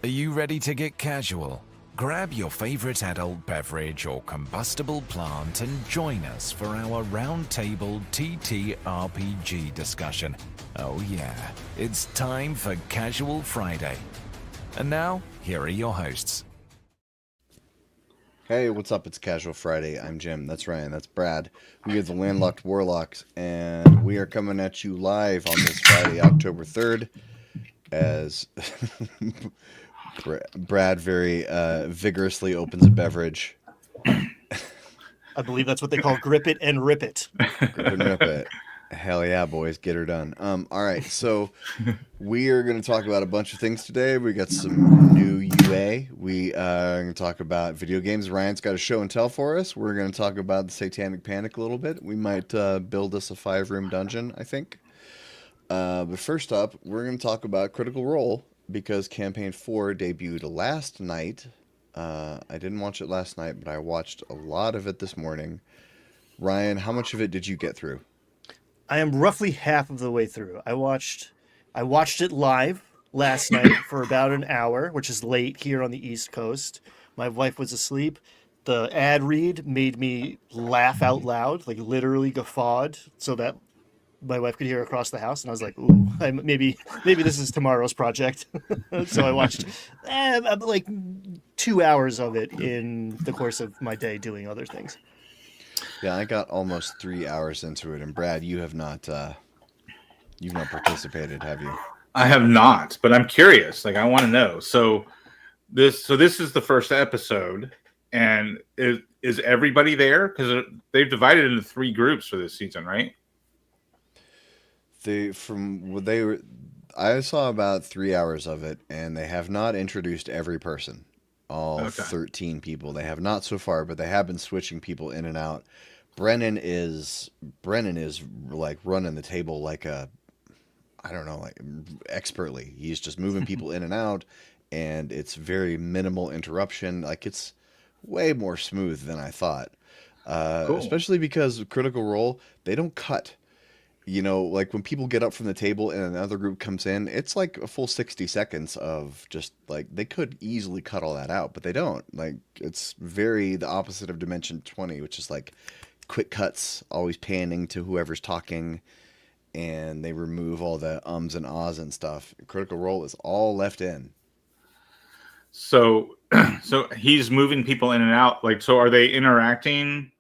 Are you ready to get casual? Grab your favorite adult beverage or combustible plant and join us for our roundtable TTRPG discussion. Oh yeah, it's time for Casual Friday. And now, here are your hosts. Hey, what's up? It's Casual Friday. I'm Jim. That's Ryan. That's Brad. We are the Landlocked Warlocks, and we are coming at you live on this Friday, October 3rd, as Brad very vigorously opens a beverage. I believe that's what they call grip it and rip it. Grip and rip it. Hell yeah, boys, get her done. All right, so we are going to talk about a bunch of things today. We got some new UA. We are going to talk about video games. Ryan's got a show and tell for us. We're going to talk about the Satanic Panic a little bit. We might build us a 5-room dungeon, I think. But first up, we're going to talk about Critical Role because Campaign 4 debuted last night. I didn't watch it last night, but I watched a lot of it this morning. Ryan, how much of it did you get through? I am roughly half of the way through. I watched it live last night for about an hour, which is late here on the East Coast. My wife was asleep. The ad read made me laugh out loud, like literally guffawed, so that my wife could hear across the house. And I was like, "Ooh, maybe this is tomorrow's project." So I watched like 2 hours of it in the course of my day doing other things. Yeah, I got almost 3 hours into it, and Brad, you've not participated, have you? I have not, but I'm curious. Like, I want to know. So this is the first episode, and is everybody there? Because they've divided into 3 groups for this season, right? I saw about 3 hours of it, and they have not introduced every person, all 13 people. They have not so far, but they have been switching people in and out. Brennan is like running the table like expertly. He's just moving people in and out, and it's very minimal interruption. Like, it's way more smooth than I thought. Cool. Especially because Critical Role, they don't cut. You know, like when people get up from the table and another group comes in, it's like a full 60 seconds of just like, they could easily cut all that out, but they don't. Like, it's very the opposite of Dimension 20, which is like quick cuts, always panning to whoever's talking, and they remove all the ums and ahs and stuff. Critical Role is all left in. So he's moving people in and out. Like, so are they interacting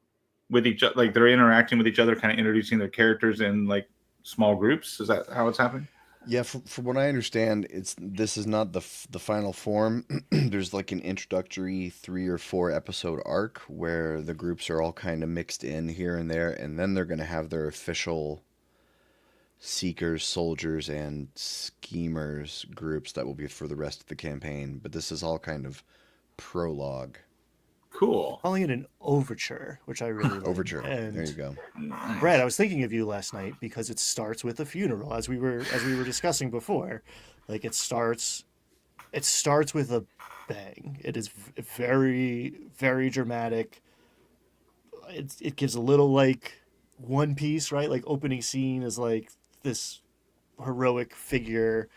with each other? Like, they're interacting with each other, kind of introducing their characters in like small groups. Is that how it's happening? Yeah, from what I understand, this is not the final form. There's like an introductory 3 or 4 episode arc where the groups are all kind of mixed in here and there, and then they're going to have their official Seekers, Soldiers, and Schemers groups that will be for the rest of the campaign. But this is all kind of prologue. Cool. Calling it an overture, which I really like. Overture. And there you go. Nice. Brad, I was thinking of you last night because it starts with a funeral, as we were discussing before. Like, it starts with a bang. It is very, very dramatic. It gives a little like One Piece, right? Like, opening scene is like this heroic figure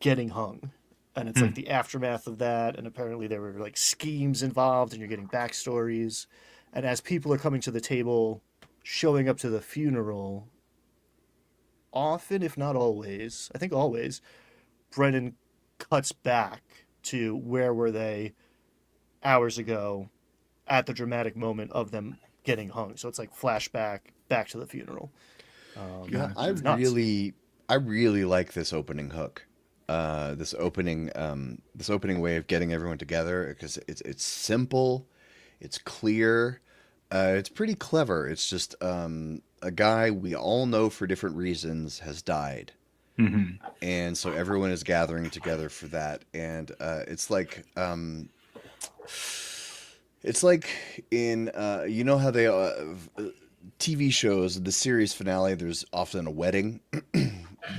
getting hung. And it's like the aftermath of that, and apparently there were like schemes involved, and you're getting backstories. And as people are coming to the table, showing up to the funeral, often, if not always, I think always, Brennan cuts back to where were they hours ago at the dramatic moment of them getting hung. So it's like flashback back to the funeral. Yeah, It's nuts. I really like this opening hook. This opening way of getting everyone together, because it's simple, it's clear, it's pretty clever. It's just a guy we all know for different reasons has died, and so everyone is gathering together for that. And it's like in you know how they TV shows, the series finale, there's often a wedding.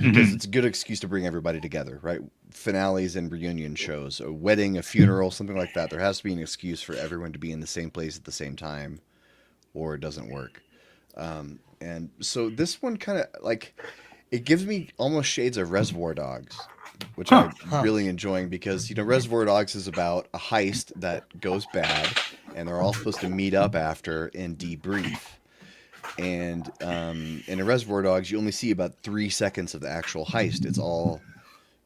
Because it's a good excuse to bring everybody together, right? Finales and reunion shows, a wedding, a funeral, something like that. There has to be an excuse for everyone to be in the same place at the same time, or it doesn't work. And so this one kind of like, it gives me almost shades of Reservoir Dogs, which Huh. I'm really enjoying because, Reservoir Dogs is about a heist that goes bad, and they're all supposed to meet up after and debrief. And in a Reservoir Dogs, you only see about 3 seconds of the actual heist. It's all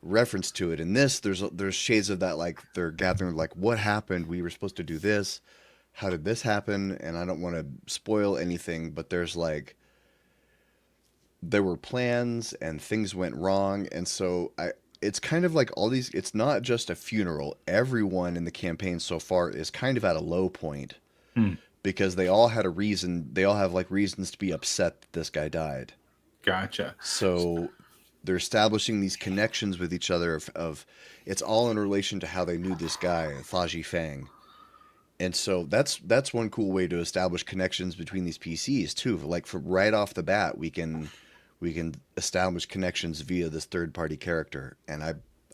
reference to it. In this, there's shades of that, like they're gathering, like, what happened? We were supposed to do this. How did this happen? And I don't want to spoil anything, but there's like there were plans and things went wrong, and so it's kind of like all these. It's not just a funeral. Everyone in the campaign so far is kind of at a low point Hmm. because they all had a reason. They all have like reasons to be upset that this guy died. Gotcha. So they're establishing these connections with each other of it's all in relation to how they knew this guy, Faji Fang. And so that's one cool way to establish connections between these PCs too. Like from right off the bat, we can establish connections via this third party character, and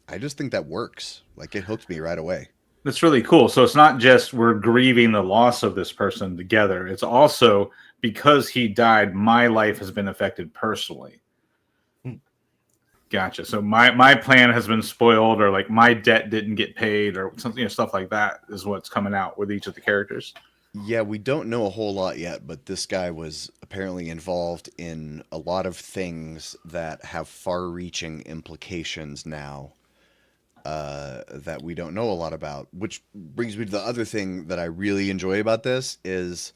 I just think that works. Like it hooked me right away. That's really cool. So it's not just we're grieving the loss of this person together. It's also because he died, my life has been affected personally. Gotcha. So my plan has been spoiled, or like my debt didn't get paid, or something, stuff like that is what's coming out with each of the characters. Yeah, we don't know a whole lot yet, but this guy was apparently involved in a lot of things that have far-reaching implications now that we don't know a lot about. Which brings me to the other thing that I really enjoy about this is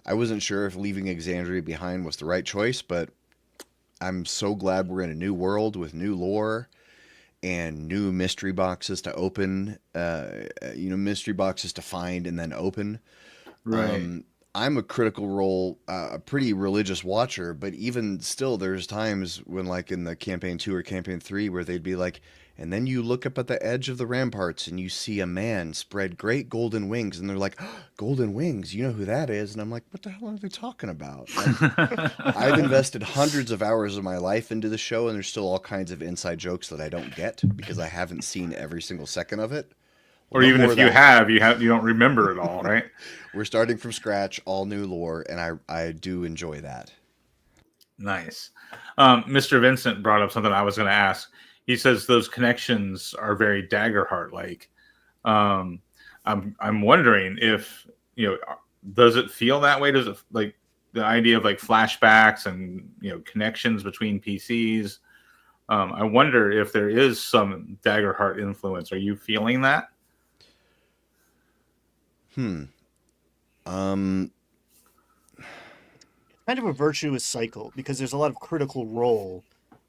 I wasn't sure if leaving Exandria behind was the right choice, but I'm so glad we're in a new world with new lore and new mystery boxes to open, mystery boxes to find and then open. Right. I'm a Critical Role, a pretty religious watcher, but even still, there's times when, like in the campaign 2 or campaign 3, where they'd be like, and then you look up at the edge of the ramparts and you see a man spread great golden wings, and they're like, oh, golden wings, you know who that is? And I'm like, what the hell are they talking about? Like, I've invested hundreds of hours of my life into the show, and there's still all kinds of inside jokes that I don't get because I haven't seen every single second of it. Or even if you don't remember it all, right? We're starting from scratch, all new lore, and I do enjoy that. Nice. Mr. Vincent brought up something I was going to ask. He says those connections are very Daggerheart like. I'm wondering if does it feel that way? Does it like the idea of like flashbacks and connections between PCs? I wonder if there is some Daggerheart influence. Are you feeling that? Kind of a virtuous cycle because there's a lot of Critical Role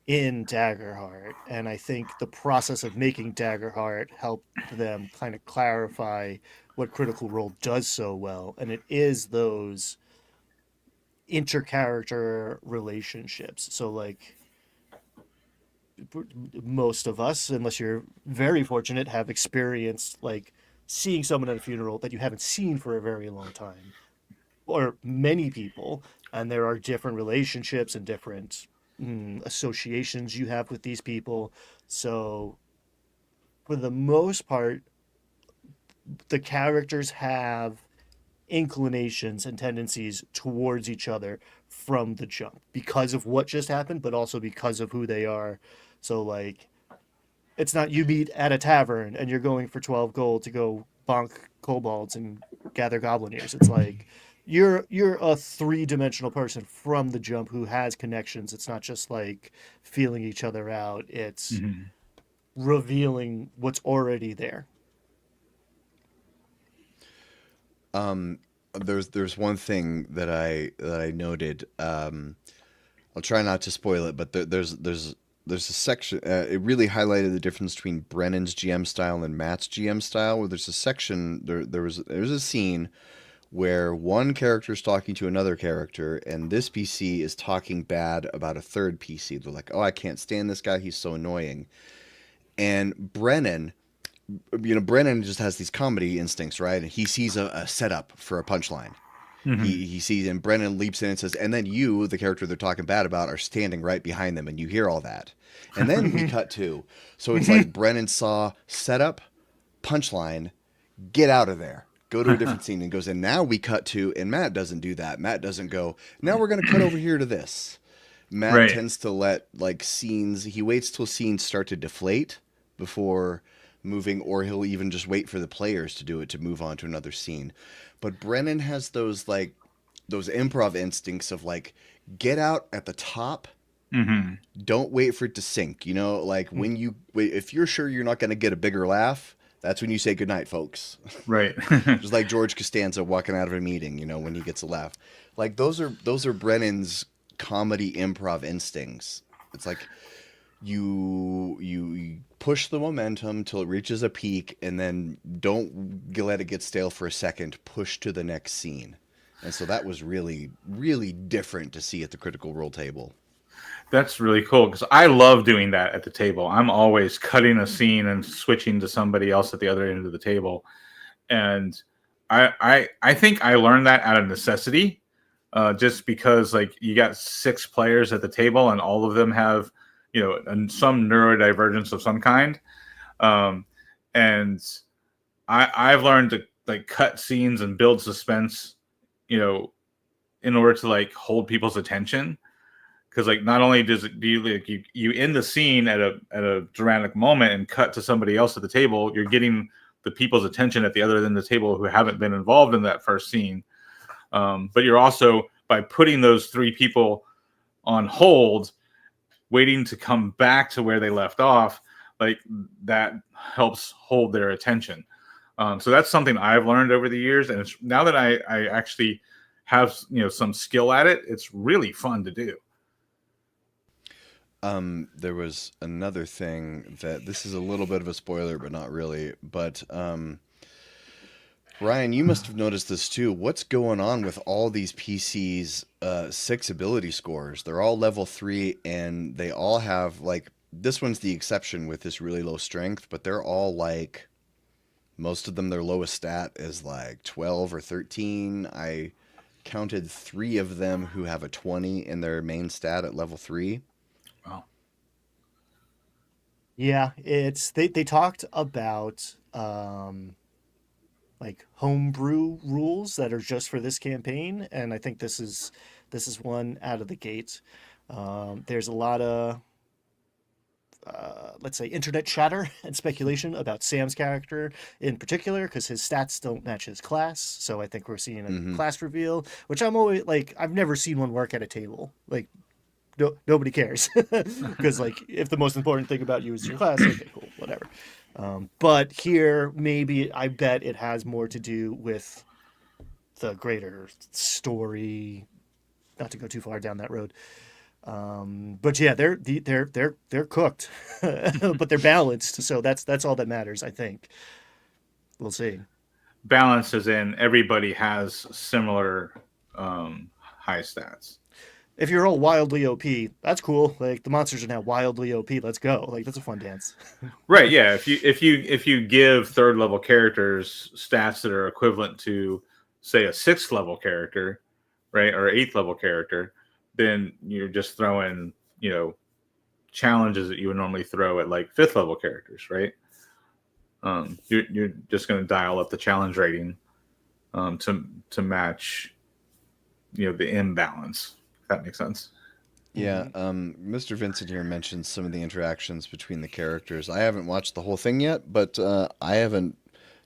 in Daggerheart, and I think the process of making Daggerheart helped them kind of clarify what Critical Role does so well, and it is those intercharacter relationships. So like most of us, unless you're very fortunate, have experienced like seeing someone at a funeral that you haven't seen for a very long time, or many people, and there are different relationships and different associations you have with these people. So for the most part, the characters have inclinations and tendencies towards each other from the jump because of what just happened, but also because of who they are. So like, it's not you meet at a tavern and you're going for 12 gold to go bonk kobolds and gather goblin ears. It's like you're a three-dimensional person from the jump who has connections. It's not just like feeling each other out. It's revealing what's already there. There's one thing that I noted. I'll try not to spoil it, but there's a section. It really highlighted the difference between Brennan's GM style and Matt's GM style. Where there's a section there's a scene where one character is talking to another character, and this PC is talking bad about a third PC. They're like, "Oh, I can't stand this guy. He's so annoying." And Brennan just has these comedy instincts, right? And he sees a setup for a punchline. Mm-hmm. He sees, and Brennan leaps in and says, and then you, the character they're talking bad about, are standing right behind them, and you hear all that. And then we cut to. So it's like Brennan saw setup, punchline, get out of there. Go to a different scene, and goes, and now we cut to, and Matt doesn't do that. Matt doesn't go, now we're going to cut over here to this. Matt tends to let, like, scenes, he waits till scenes start to deflate before moving, or he'll even just wait for the players to do it to move on to another scene. But Brennan has those improv instincts of like, get out at the top. Mm-hmm. Don't wait for it to sink. You know, like if you're sure you're not going to get a bigger laugh, that's when you say goodnight, folks. Right. Just like George Costanza walking out of a meeting, you know, when he gets a laugh. Like those are Brennan's comedy improv instincts. It's like you push the momentum till it reaches a peak, and then don't let it get stale for a second. Push to the next scene. And so that was really, really different to see at the Critical Role table. That's really cool because I love doing that at the table. I'm always cutting a scene and switching to somebody else at the other end of the table. And I think I learned that out of necessity, just because like you got 6 players at the table and all of them have, you know, some neurodivergence of some kind. And I've learned to like cut scenes and build suspense, you know, in order to like hold people's attention. Because like not only do you end the scene at a dramatic moment and cut to somebody else at the table, you're getting the people's attention at the other end of the table who haven't been involved in that first scene. But you're also, by putting those 3 people on hold, waiting to come back to where they left off, like that helps hold their attention. So that's something I've learned over the years, and it's, now that I actually have, you know, some skill at it, it's really fun to do. There was another thing that this is a little bit of a spoiler, but not really. But Ryan, you must have noticed this too. What's going on with all these PCs 6 ability scores? They're all level 3, and they all have like, this one's the exception with this really low strength, but they're all like, most of them, their lowest stat is like 12 or 13. I counted 3 of them who have a 20 in their main stat at level 3. Wow. Yeah, it's they talked about like homebrew rules that are just for this campaign, and I think this is one out of the gate. There's a lot of let's say internet chatter and speculation about Sam's character in particular, because his stats don't match his class. So I think we're seeing a class reveal, which I'm always like, I've never seen one work at a table. Like, nobody cares, because like if the most important thing about you is your class, okay, cool, whatever. But here, maybe I bet it has more to do with the greater story. Not to go too far down that road. But yeah, they're cooked, but they're balanced. So that's all that matters, I think. We'll see. Balance is in everybody has similar high stats. If you're all wildly OP, that's cool. Like the monsters are now wildly OP. Let's go. Like that's a fun dance. Right. Yeah. If you give 3rd level characters stats that are equivalent to, say, a 6th level character, right, or 8th level character, then you're just throwing, you know, challenges that you would normally throw at like 5th level characters, right? You're just going to dial up the challenge rating to match, you know, the imbalance. If that makes sense. Yeah, Mr. Vincent here mentioned some of the interactions between the characters. I haven't watched the whole thing yet, but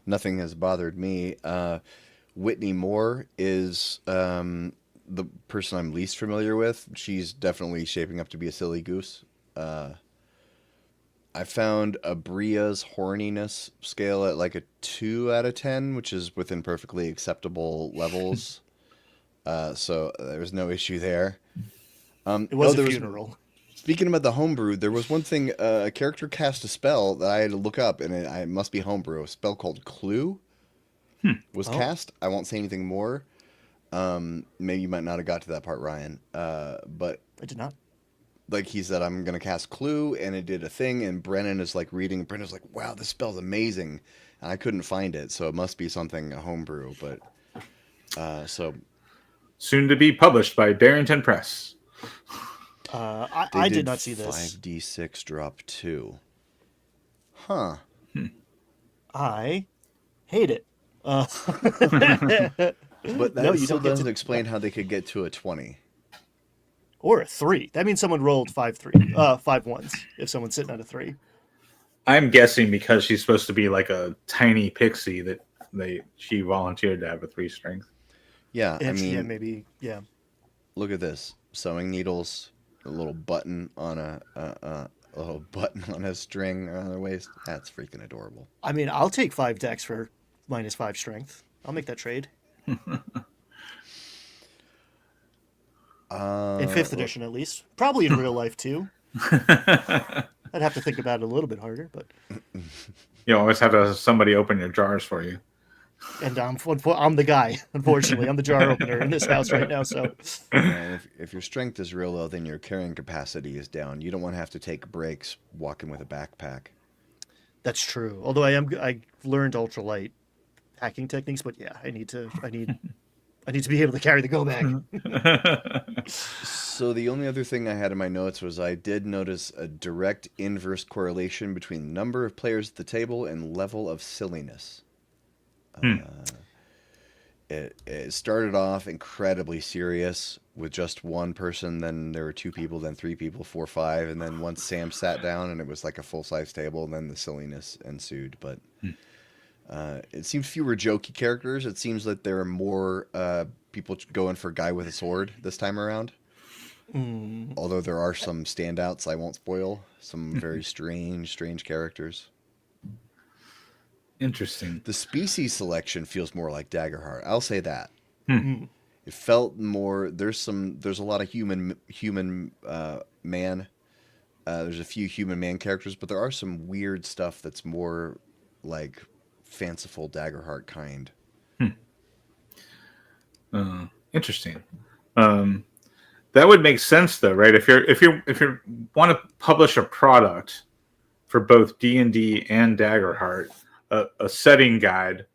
nothing has bothered me. Whitney Moore is the person I'm least familiar with. She's definitely shaping up to be a silly goose. I found Abria's horniness scale at like a 2 out of 10, which is within perfectly acceptable levels. So there was no issue there. It was a funeral. Speaking about the homebrew, there was one thing, a character cast a spell that I had to look up, and it must be homebrew. A spell called Clue was cast. I won't say anything more. Maybe you might not have got to that part, Ryan. But I did not. Like he said, I'm going to cast Clue, and it did a thing, and Brennan is like reading, and Brennan's like, wow, this spell's amazing. And I couldn't find it, so it must be something homebrew, but so... Soon to be published by Barrington Press. I did not see this. 5d6 drop 2. Huh. I hate it. But that you still don't get doesn't to- explain how they could get to a 20. Or a 3. That means someone rolled 5 ones if someone's sitting at a 3. I'm guessing because she's supposed to be like a tiny pixie that she volunteered to have a 3 strength. Yeah, I Yeah, mean, maybe. Yeah. look at this: sewing needles, a little button on a little button on a string on her waist. That's freaking adorable. I mean, I'll take 5 dex for -5 strength. I'll make that trade. In 5th Well, edition, at least. Probably in real life, too. I'd have to think about it a little bit harder, but. You always have to have somebody open your jars for you. And I'm the guy, unfortunately. I'm the jar opener in this house right now, so. and if your strength is real low, then your carrying capacity is down. You don't want to have to take breaks walking with a backpack. That's true. Although I learned ultralight hacking techniques, but yeah, I need to be able to carry the go bag. So the only other thing I had in my notes was I did notice a direct inverse correlation between number of players at the table and level of silliness. It started off incredibly serious with just one person, then there were 2 people, then 3 people, 4, 5, and then once Sam sat down and it was like a full-size table, and then the silliness ensued. But it seems fewer jokey characters. It seems that there are more people going for guy with a sword this time around. Although there are some standouts I won't spoil. Some very strange characters. Interesting. The species selection feels more like Daggerheart. I'll say that. Mm-hmm. It felt more. There's a lot of human man. There's a few human man characters, but there are some weird stuff that's more like fanciful Daggerheart kind. Interesting. That would make sense though, right? If you want to publish a product for both D&D and Daggerheart, a setting guide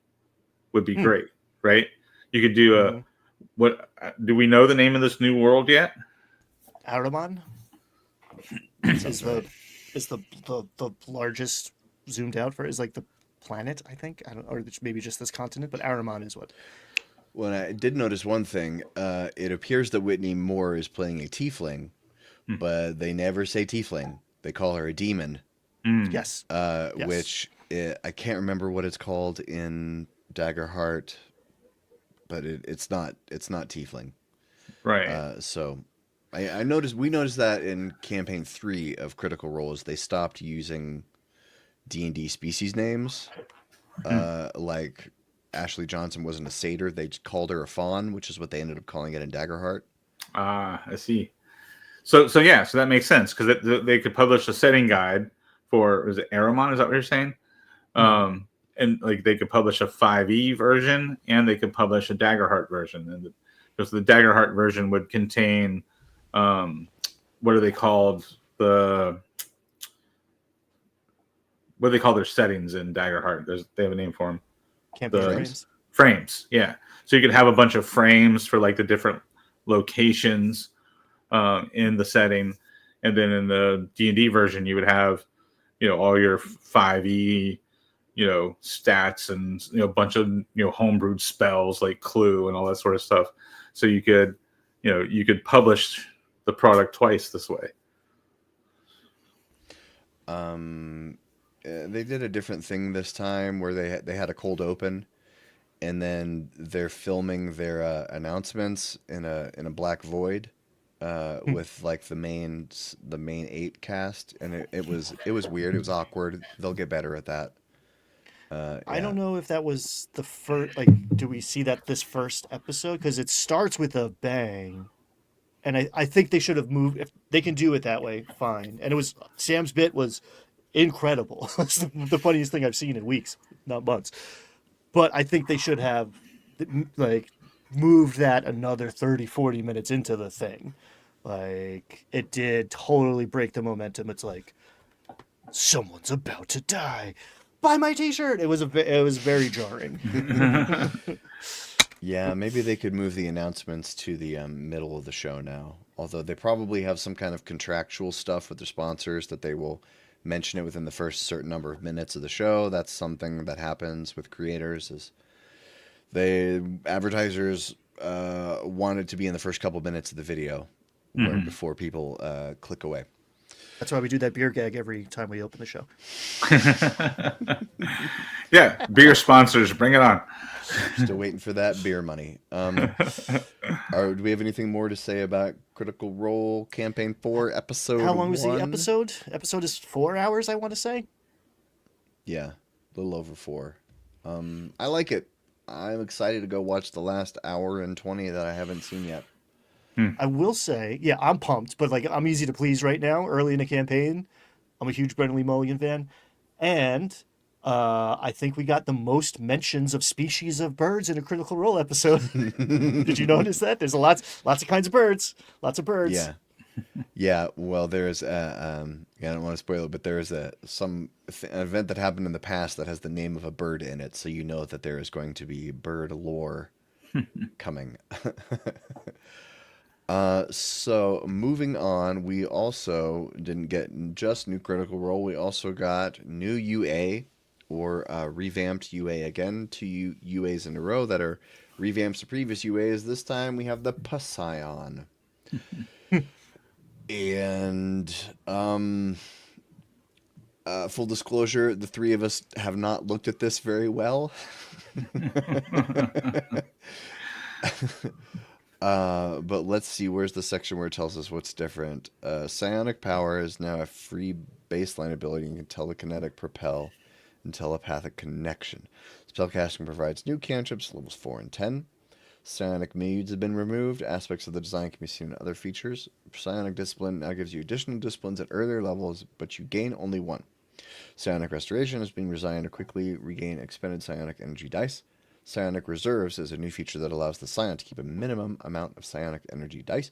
would be great, right? You could do what do we know the name of this new world yet? Araman is the largest zoomed out for is like the planet, I think. I don't, or maybe just this continent, but Araman is what. Well, I did notice one thing. It appears that Whitney Moore is playing a tiefling, but they never say tiefling. They call her a demon. Yes. Yes. Yes. Which I can't remember what it's called in Daggerheart, but it's not tiefling. Right. So I noticed we noticed that in campaign 3 of Critical Role is they stopped using D&D species names. Like Ashley Johnson wasn't a satyr; they just called her a fawn, which is what they ended up calling it in Daggerheart. I see. So that makes sense because they could publish a setting guide for, is it Aramon? Is that what you're saying? And like they could publish a 5e version and they could publish a Daggerheart version, and because the Daggerheart version would contain what are they called, what do they call their settings in Daggerheart? They have a name for them. Campaign Frames, yeah. So you could have a bunch of frames for like the different locations in the setting, and then in the D&D version you would have, all your 5e, stats and a bunch of homebrewed spells like Clue and all that sort of stuff. So you could publish the product twice this way. They did a different thing this time where they had a cold open, and then they're filming their announcements in a black void with like the main 8 cast, and it was weird. It was awkward. They'll get better at that. I don't know if that was the first. Like, do we see that this first episode? Because it starts with a bang, and I think they should have moved. If they can do it that way, fine. And it was Sam's bit was incredible. It's the funniest thing I've seen in weeks, not months. But I think they should have like moved that another 30, 40 minutes into the thing. Like, it did totally break the momentum. It's like, someone's about to die. Buy my t-shirt. It was very jarring. Yeah, maybe they could move the announcements to the middle of the show now. Although they probably have some kind of contractual stuff with their sponsors that they will mention it within the first certain number of minutes of the show. That's something that happens with creators, is advertisers want it to be in the first couple minutes of the video before people click away. That's why we do that beer gag every time we open the show. Yeah, beer sponsors, bring it on. Still waiting for that beer money. Do we have anything more to say about Critical Role Campaign 4, Episode 1? How long was the episode? Episode is 4 hours, I want to say. Yeah, a little over 4. I like it. I'm excited to go watch the last hour and 20 that I haven't seen yet. I will say, yeah, I'm pumped, but like I'm easy to please right now, early in the campaign. I'm a huge Brendan Lee Mulligan fan. And I think we got the most mentions of species of birds in a Critical Role episode. Did you notice that? There's lots of kinds of birds. Lots of birds. Yeah. Yeah, well, there's I don't want to spoil it, but there is an event that happened in the past that has the name of a bird in it, so you know that there is going to be bird lore coming. So moving on, we also didn't get just new Critical Role. We also got new UA, or revamped UA again. 2 UAs in a row that are revamps to previous UAs. This time we have the Passion. And full disclosure, the 3 of us have not looked at this very well. But let's see, where's the section where it tells us what's different? Psionic power is now a free baseline ability and can telekinetic propel and telepathic connection. Spellcasting provides new cantrips levels 4 and 10. Psionic moods have been removed. Aspects of the design can be seen in other features. Psionic discipline now gives you additional disciplines at earlier levels, but you gain only 1. Psionic restoration has been resigned to quickly regain expended psionic energy dice. Psionic reserves is a new feature that allows the psion to keep a minimum amount of psionic energy dice.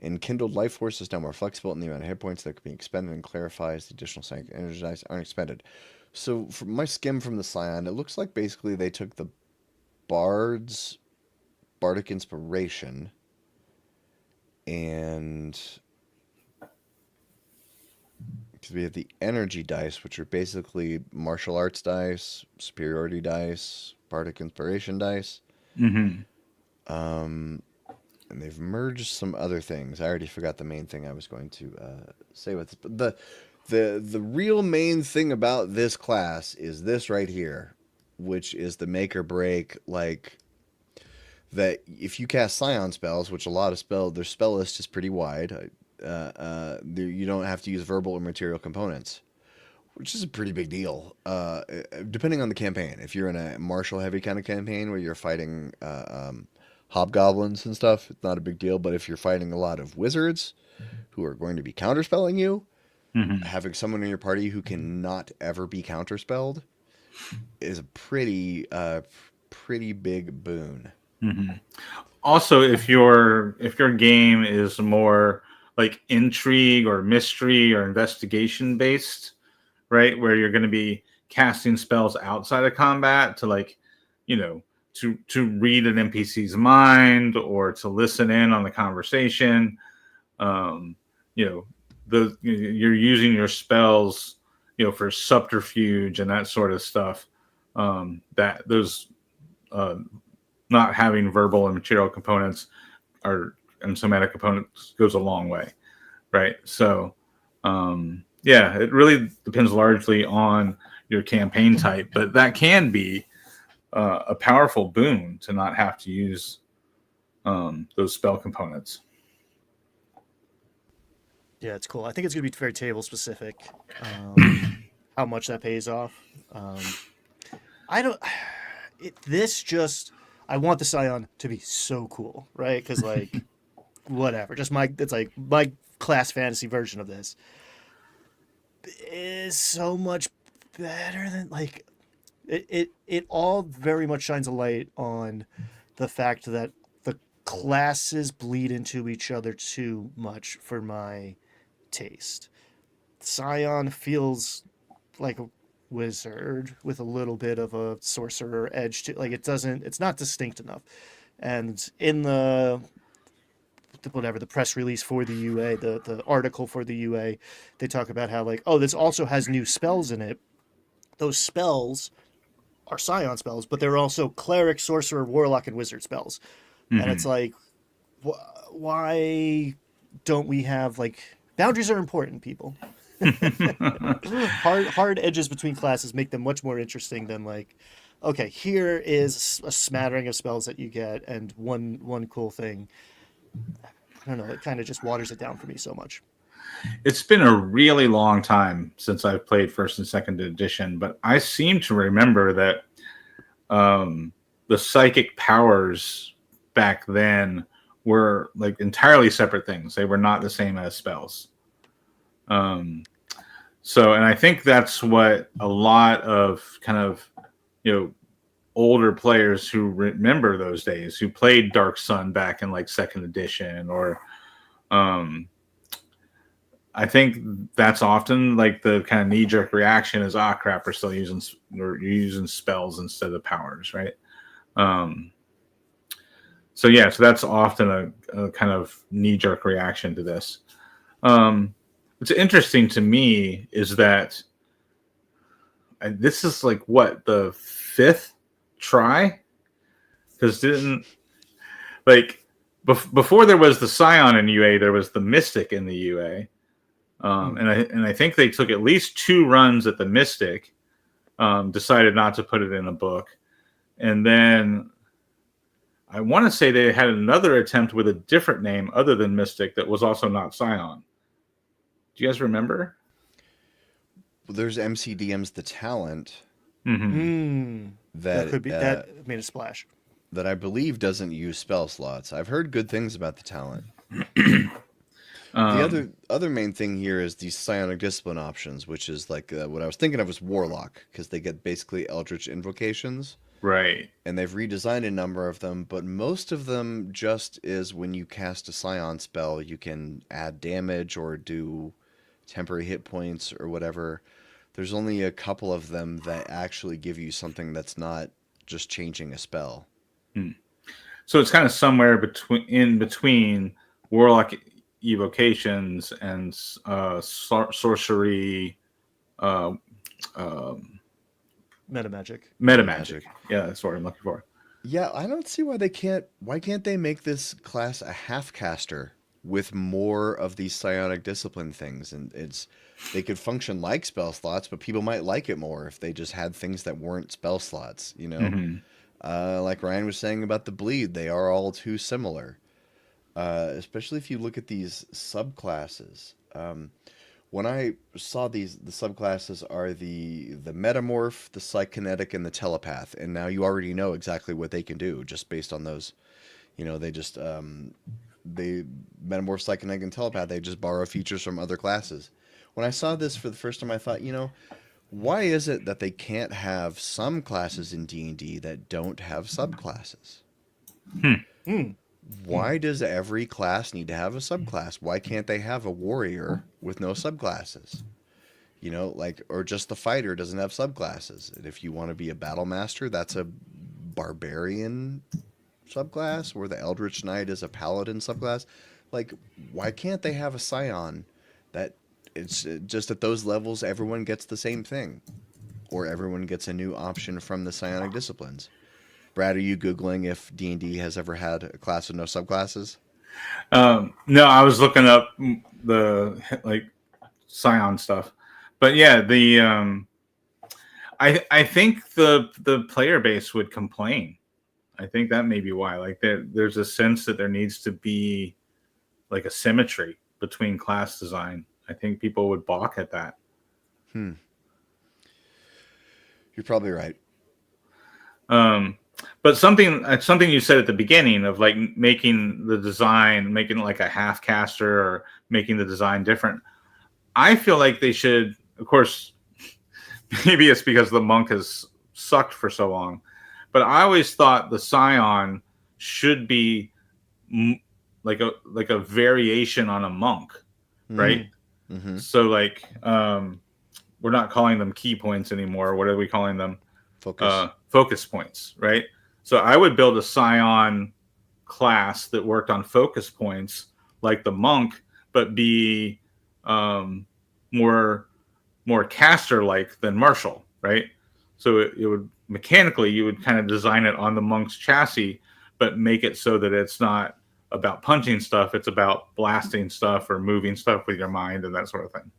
Enkindled life force is now more flexible in the amount of hit points that can be expended and clarifies the additional psionic energy dice aren't expended. So from my skim from the psion, it looks like basically they took the Bardic Inspiration and because we have the energy dice, which are basically martial arts dice, superiority dice, Bardic Inspiration dice. Mm-hmm. And they've merged some other things. I already forgot the main thing I was going to say with this. But the real main thing about this class is this right here, which is the make or break, like that if you cast Scion spells, which a lot of their spell list is pretty wide, you don't have to use verbal or material components, which is a pretty big deal. Depending on the campaign, if you're in a martial heavy kind of campaign where you're fighting hobgoblins and stuff, it's not a big deal. But if you're fighting a lot of wizards who are going to be counterspelling you, having someone in your party who cannot ever be counterspelled is a pretty big boon. Mm-hmm. Also, if your game is more like intrigue or mystery or investigation based, right, where you're going to be casting spells outside of combat to, like, to read an NPC's mind or to listen in on the conversation, you're using your spells, for subterfuge and that sort of stuff. That those not having verbal and material components and somatic components goes a long way, right? So, it really depends largely on your campaign type, but that can be a powerful boon to not have to use those spell components. Yeah, it's cool. I think it's going to be very table specific, how much that pays off. I want the Scion to be so cool, right? Because, like, whatever. It's like my class fantasy version of this is so much better than, like, it all very much shines a light on the fact that the classes bleed into each other too much for my taste. Scion feels like a wizard with a little bit of a sorcerer edge to, like, it's not distinct enough. And in the press release for the UA, the article for the UA, they talk about how, like, this also has new spells in it. Those spells are Scion spells, but they're also cleric, sorcerer, warlock, and wizard spells. Mm-hmm. And it's like, why don't we have, like, Boundaries are important, people. Hard edges between classes make them much more interesting than like, okay, here is a smattering of spells that you get and one cool thing. I don't know. It kind of just waters it down for me so much. It's been a really long time since I've played first and second edition, but I seem to remember that the psychic powers back then were like entirely separate things. They were not the same as spells. So, and I think that's what a lot of kind of, older players who remember those days, who played Dark Sun back in like second edition, or I think that's often like the kind of knee-jerk reaction is, crap, we're still using spells instead of powers, right? So that's often a kind of knee-jerk reaction to this. What's interesting to me is that this is like what, the fifth try? Because before there was the Scion in UA, there was the Mystic in the UA. And I think they took at least 2 runs at the Mystic, decided not to put it in a book. And then I want to say they had another attempt with a different name other than Mystic that was also not Scion. Do you guys remember? Well, there's MCDM's The Talent. Mm-hmm. That could be that made a splash. That I believe doesn't use spell slots. I've heard good things about The Talent. The other main thing here is these psionic discipline options, which is like what I was thinking of was Warlock, because they get basically Eldritch invocations. Right. And they've redesigned a number of them, but most of them just is when you cast a Scion spell, you can add damage or do temporary hit points or whatever. There's only a couple of them that actually give you something that's not just changing a spell. So it's kind of somewhere between Warlock evocations and sorcery, metamagic. Yeah, that's what I'm looking for. Yeah, I don't see why can't they make this class a half caster with more of these psionic discipline things? And they could function like spell slots, but people might like it more if they just had things that weren't spell slots, Like Ryan was saying about the bleed, they are all too similar. Especially if you look at these subclasses. When I saw the subclasses are the metamorph, the psychokinetic, and the telepath, and now you already know exactly what they can do just based on those. They just they metamorph, psychokinetic, and telepath. They just borrow features from other classes. When I saw this for the first time, I thought, why is it that they can't have some classes in D&D that don't have subclasses? Why does every class need to have a subclass? Why can't they have a warrior with no subclasses? Or just the fighter doesn't have subclasses. And if you want to be a battle master, that's a barbarian subclass, or the Eldritch Knight is a paladin subclass. Why can't they have a Scion that it's just at those levels everyone gets the same thing, or everyone gets a new option from the psionic disciplines? Brad, are you Googling if D&D has ever had a class with no subclasses? No, I was looking up the Scion stuff, but yeah, I think the player base would complain. I think that may be why. There's a sense that there needs to be like a symmetry between class design. I think people would balk at that. You're probably right. But something you said at the beginning of making it like a half caster or making the design different. I feel like they should, of course, maybe it's because the monk has sucked for so long, but I always thought the Scion should be like a variation on a monk, right? Mm-hmm. So we're not calling them key points anymore. What are we calling them? Focus points, right? So I would build a Scion class that worked on focus points like the monk, but be more caster-like than martial, right? So it would mechanically, you would kind of design it on the monk's chassis, but make it so that it's not about punching stuff. It's about blasting stuff or moving stuff with your mind and that sort of thing.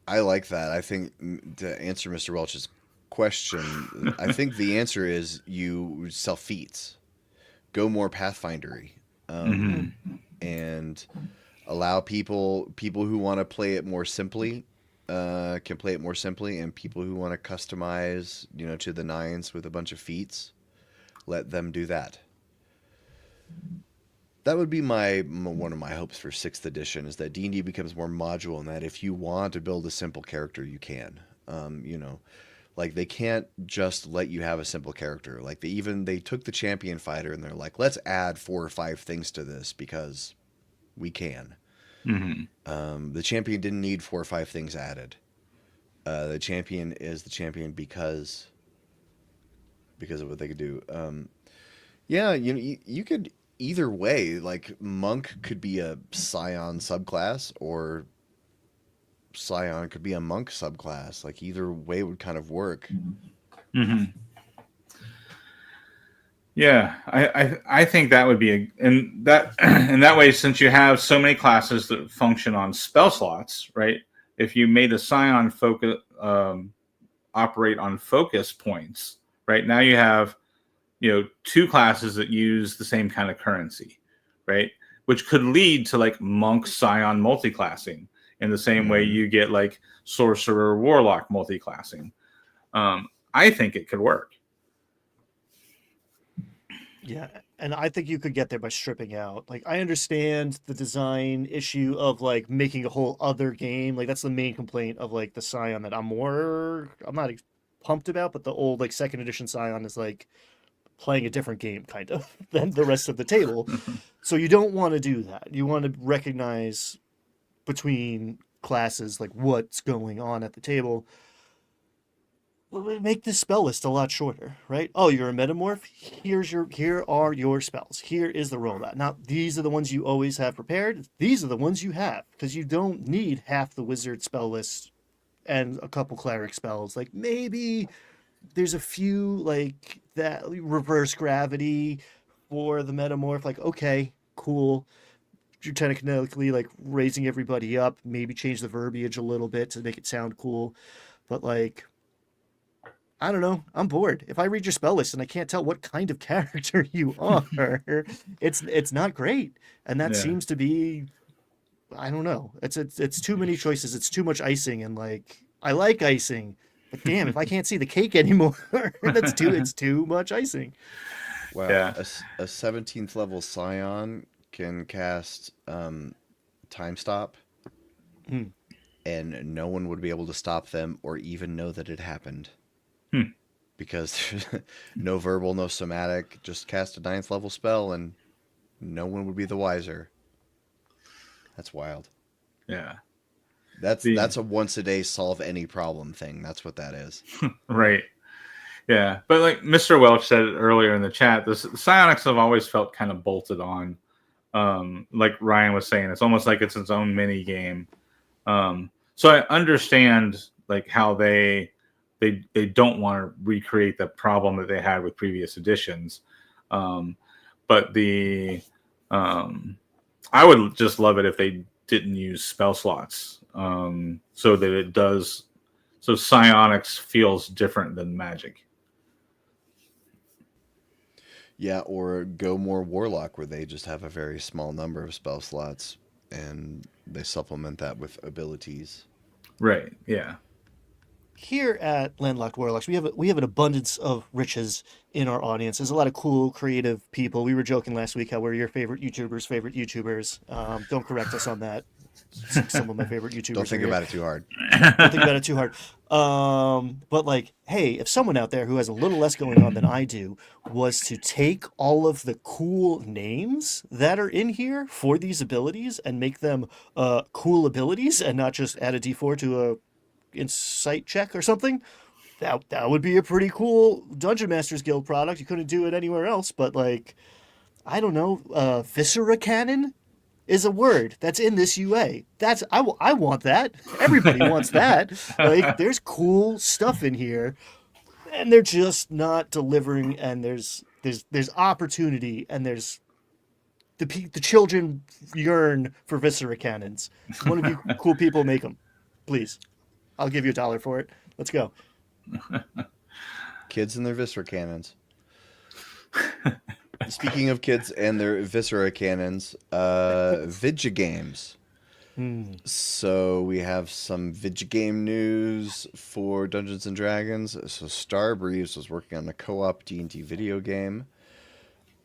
I like that. I think to answer Mr. Welch's question, I think the answer is you sell feats, go more Pathfindery, and allow people who want to play it more simply can play it more simply, and people who want to customize, to the nines with a bunch of feats, let them do that. That would be one of my hopes for 6th edition, is that D&D becomes more modular, and that if you want to build a simple character, you can. Like they can't just let you have a simple character. Like they took the champion fighter and they're like, let's add 4 or 5 things to this because we can. The champion didn't need 4 or 5 things added. The champion is the champion because of what they could do. Yeah, you could. Either way, like monk could be a scion subclass, or scion could be a monk subclass. Like either way would kind of work. Yeah, I think that would be in that way, since you have so many classes that function on spell slots, right? If you made a scion focus operate on focus points, right? Now you have 2 classes that use the same kind of currency, right? Which could lead to like monk scion multiclassing in the same way you get like sorcerer warlock multiclassing. I think it could work. Yeah, and I think you could get there by stripping out. Like, I understand the design issue of like making a whole other game. Like, that's the main complaint of like the Scion that I'm not pumped about, but the old like 2nd edition Scion is like playing a different game kind of than the rest of the table. So you don't want to do that. You want to recognize between classes like what's going on at the table. Well, make this spell list a lot shorter, right? Oh, you're a metamorph. Here are your spells. Here is the rollout. Now, these are the ones you always have prepared. These are the ones you have, because you don't need half the wizard spell list and a couple cleric spells. Like maybe there's a few like that reverse gravity for the metamorph. Like, okay, cool. You're technically like raising everybody up. Maybe change the verbiage a little bit to make it sound cool, but like, I don't know. I'm bored. If I read your spell list and I can't tell what kind of character you are, it's not great. And that seems to be, I don't know. It's too many choices. It's too much icing, and like I like icing, but damn, if I can't see the cake anymore, it's too much icing. Wow. Yeah. A 17th level Scion can cast Time Stop, and no one would be able to stop them or even know that it happened. Because no verbal, no somatic, just cast a 9th level spell and no one would be the wiser. That's wild. Yeah. That's a once a day solve any problem thing. That's what that is. Right. Yeah. But like Mr. Welch said earlier in the chat, the psionics have always felt kind of bolted on. Like Ryan was saying, it's almost like it's its own mini game. So I understand like how they don't want to recreate the problem that they had with previous editions. But I would just love it if they didn't use spell slots, so that it does, so psionics feels different than magic. Yeah, or go more warlock, where they just have a very small number of spell slots and they supplement that with abilities. Right. Yeah. Here at Landlocked Warlocks, we have an abundance of riches in our audience. There's a lot of cool, creative people. We were joking last week how we're your favorite YouTubers. Don't correct us on that. Some of my favorite YouTubers. Don't think about it too hard. Don't think about it too hard. But like, hey, if someone out there who has a little less going on than I do was to take all of the cool names that are in here for these abilities and make them cool abilities and not just add a D4 to a insight check or something, that would be a pretty cool Dungeon Masters Guild product. You couldn't do it anywhere else, but like, I don't know, Viscera Cannon is a word that's in this UA. I want that. Everybody wants that. Like, there's cool stuff in here, and they're just not delivering. And there's there's opportunity, and there's the children yearn for viscera cannons. One of you cool people make them, please. I'll give you $1 for it. Let's go. Kids and their viscera cannons. Speaking of kids and their viscera cannons, Vidya games. So we have some Vidya game news for Dungeons and Dragons. So Starbreeze was working on a co-op D&D video game.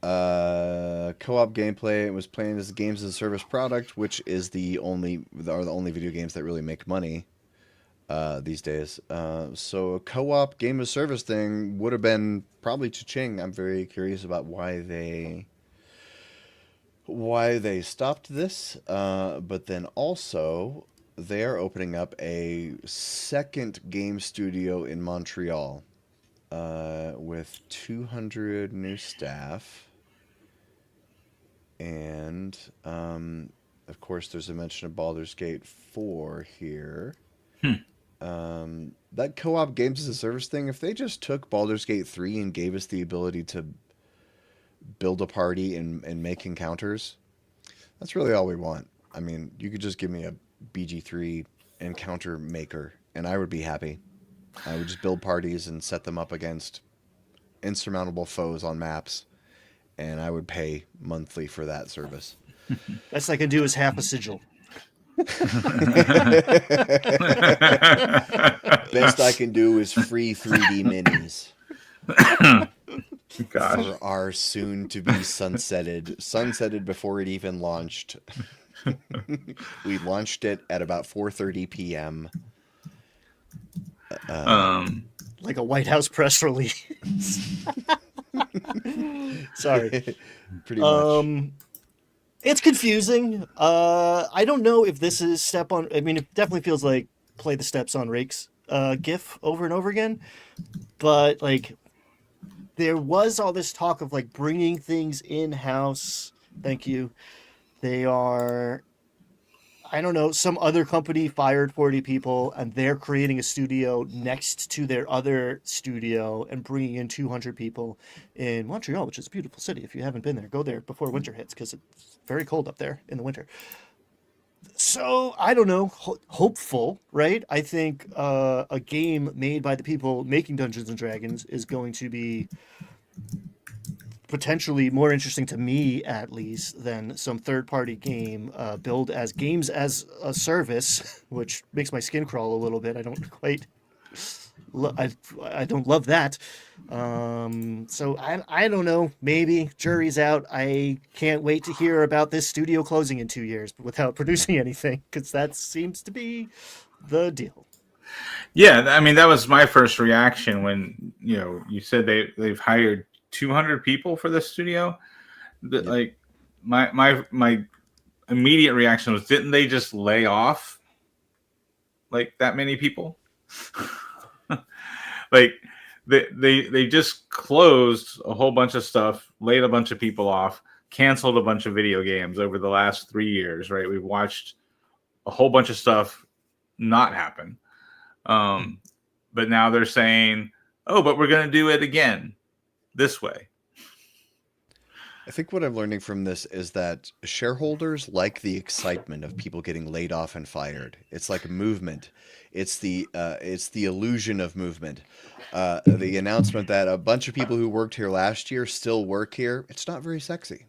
Co-op gameplay. It was playing as a games as a service product, which is the only video games that really make money these days. So a co-op game as a service thing would have been probably cha-ching. I'm very curious about why they stopped this. But then also they are opening up a second game studio in Montreal with 200 new staff. And, of course, there's a mention of Baldur's Gate 4 here. That co-op games as a service thing, if they just took Baldur's Gate 3 and gave us the ability to build a party and make encounters, that's really all we want. I mean, you could just give me a BG3 encounter maker, and I would be happy. I would just build parties and set them up against insurmountable foes on maps, and I would pay monthly for that service. Best I can do is half a sigil. Best I can do is free 3D minis. Gosh. For our soon-to-be sunsetted before it even launched. We launched it at about 4:30 p.m. Like a White House press release. Sorry. Pretty much. It's confusing. I don't know if this is step on. I mean, it definitely feels like play the steps on rakes gif over and over again. But like, there was all this talk of like bringing things in house. Thank you. They are. I don't know, some other company fired 40 people and they're creating a studio next to their other studio and bringing in 200 people in Montreal, which is a beautiful city. If you haven't been there, go there before winter hits because it's very cold up there in the winter. So, I don't know, hopeful, right? I think a game made by the people making Dungeons & Dragons is going to be potentially more interesting to me, at least, than some third-party game billed as games as a service, which makes my skin crawl a little bit. I don't quite, I don't love that. So I don't know. Maybe jury's out. I can't wait to hear about this studio closing in 2 years without producing anything, because that seems to be the deal. Yeah, I mean that was my first reaction when you said they've hired 200 people for this studio. Yep. Like my immediate reaction was, didn't they just lay off like that many people? Like they just closed a whole bunch of stuff, laid a bunch of people off, canceled a bunch of video games over the last 3 years, right? We've watched a whole bunch of stuff not happen. But now they're saying, oh, but we're going to do it again this way. I think what I'm learning from this is that shareholders like the excitement of people getting laid off and fired. It's like a movement. It's the illusion of movement. The announcement that a bunch of people who worked here last year still work here. It's not very sexy.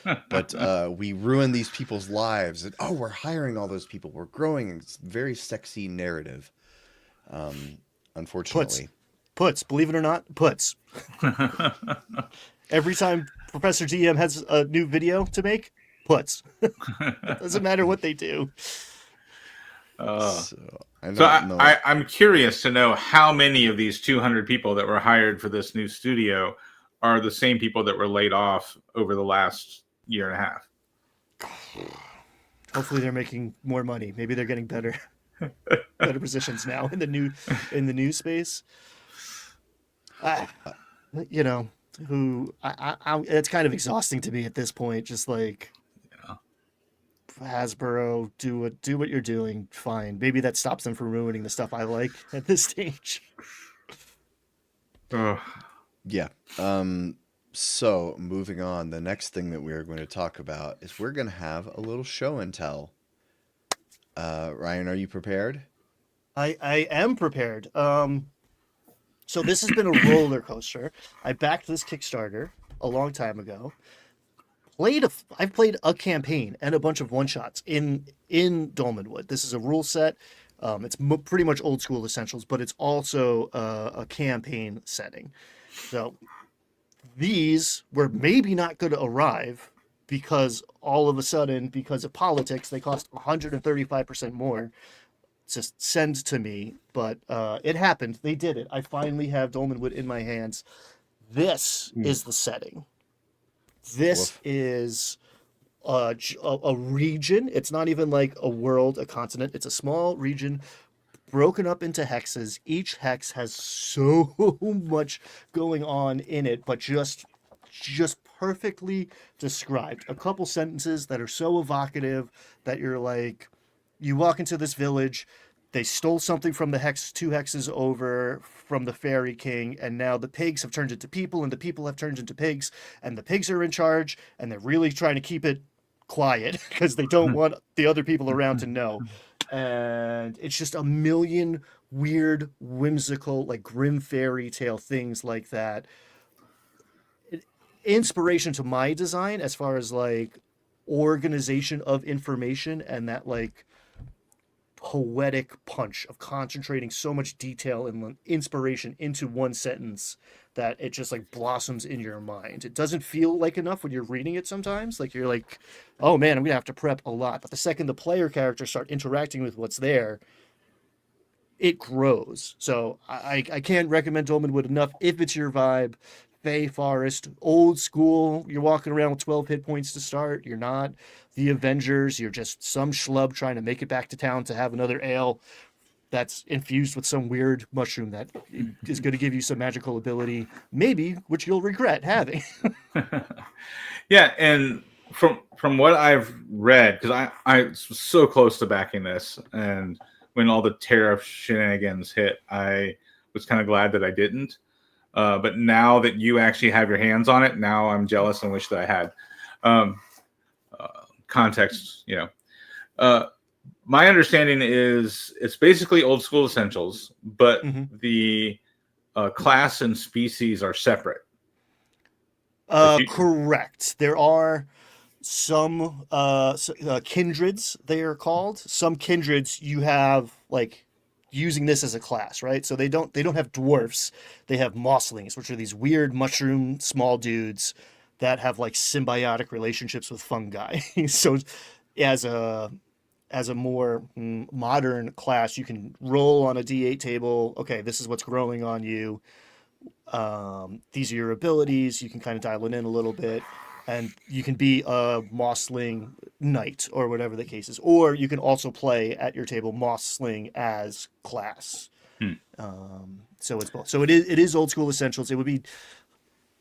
But we ruin these people's lives. And, we're hiring all those people. We're growing. It's a very sexy narrative. Unfortunately. Puts, believe it or not, puts. Every time Professor GM has a new video to make, puts. It doesn't matter what they do. I'm curious to know how many of these 200 people that were hired for this new studio are the same people that were laid off over the last year and a half. Hopefully they're making more money. Maybe they're getting better positions now in the new space. It's kind of exhausting to me at this point. Just like, Hasbro, do what you're doing. Fine. Maybe that stops them from ruining the stuff I like at this stage. Yeah. So, moving on, the next thing that we are going to talk about is we're going to have a little show and tell. Ryan, are you prepared? I am prepared. So this has been a roller coaster. I backed this Kickstarter a long time ago. I've played a campaign and a bunch of one shots in Dolmenwood. This is a rule set. It's pretty much old school essentials, but it's also a campaign setting. So these were maybe not going to arrive because all of a sudden, because of politics, they cost 135% more to send to me. But it happened. They did it. I finally have Dolmenwood in my hands. This is the setting. This Woof. is a region. It's not even like a world, a continent. It's a small region broken up into hexes. Each hex has so much going on in it, but just perfectly described. A couple sentences that are so evocative that you're like, you walk into this village, they stole something from the hex, two hexes over from the Fairy King, and now the pigs have turned into people, and the people have turned into pigs, and the pigs are in charge, and they're really trying to keep it quiet because they don't want the other people around to know. And it's just a million weird, whimsical, like grim fairy tale things like that. Inspiration to my design as far as like organization of information and that like poetic punch of concentrating so much detail and inspiration into one sentence that it just like blossoms in your mind. It doesn't feel like enough when you're reading it sometimes. Like you're like, oh man, I'm gonna have to prep a lot. But the second the player characters start interacting with what's there, it grows. So I can't recommend Dolmenwood enough if it's your vibe. Fey Forest, old school. You're walking around with 12 hit points to start. You're not the Avengers. You're just some schlub trying to make it back to town to have another ale that's infused with some weird mushroom that is going to give you some magical ability, maybe, which you'll regret having. Yeah, and from what I've read, because I was so close to backing this, and when all the tariff shenanigans hit, I was kind of glad that I didn't. But now that you actually have your hands on it, now I'm jealous and wish that I had. Context, my understanding is it's basically old school essentials, but the class and species are separate. Correct. There are some kindreds, they are called. Some kindreds you have like using this as a class, right? So they don't have dwarfs. They have mosslings, which are these weird mushroom small dudes that have like symbiotic relationships with fungi. So as a more modern class, you can roll on a D8 table. Okay, this is what's growing on you. These are your abilities. You can kind of dial it in a little bit, and you can be a Mossling knight or whatever the case is. Or you can also play at your table Mossling as class. So it's both. So it is old school essentials. It would be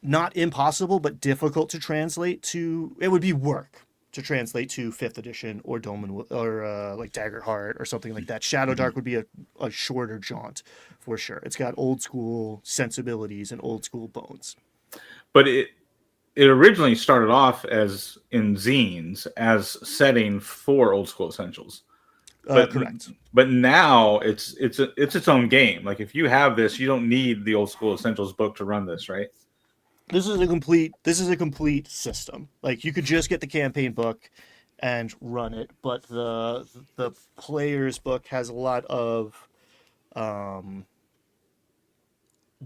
not impossible, but difficult to translate to. It would be work to translate to 5th edition or Dolmen or like Daggerheart or something like that. Shadow Dark would be a shorter jaunt for sure. It's got old school sensibilities and old school bones. But it originally started off as in zines as setting for old school essentials. Correct. But now it's its own game. Like if you have this, you don't need the old school essentials book to run this, right? This is a complete system. Like you could just get the campaign book and run it, but the player's book has a lot of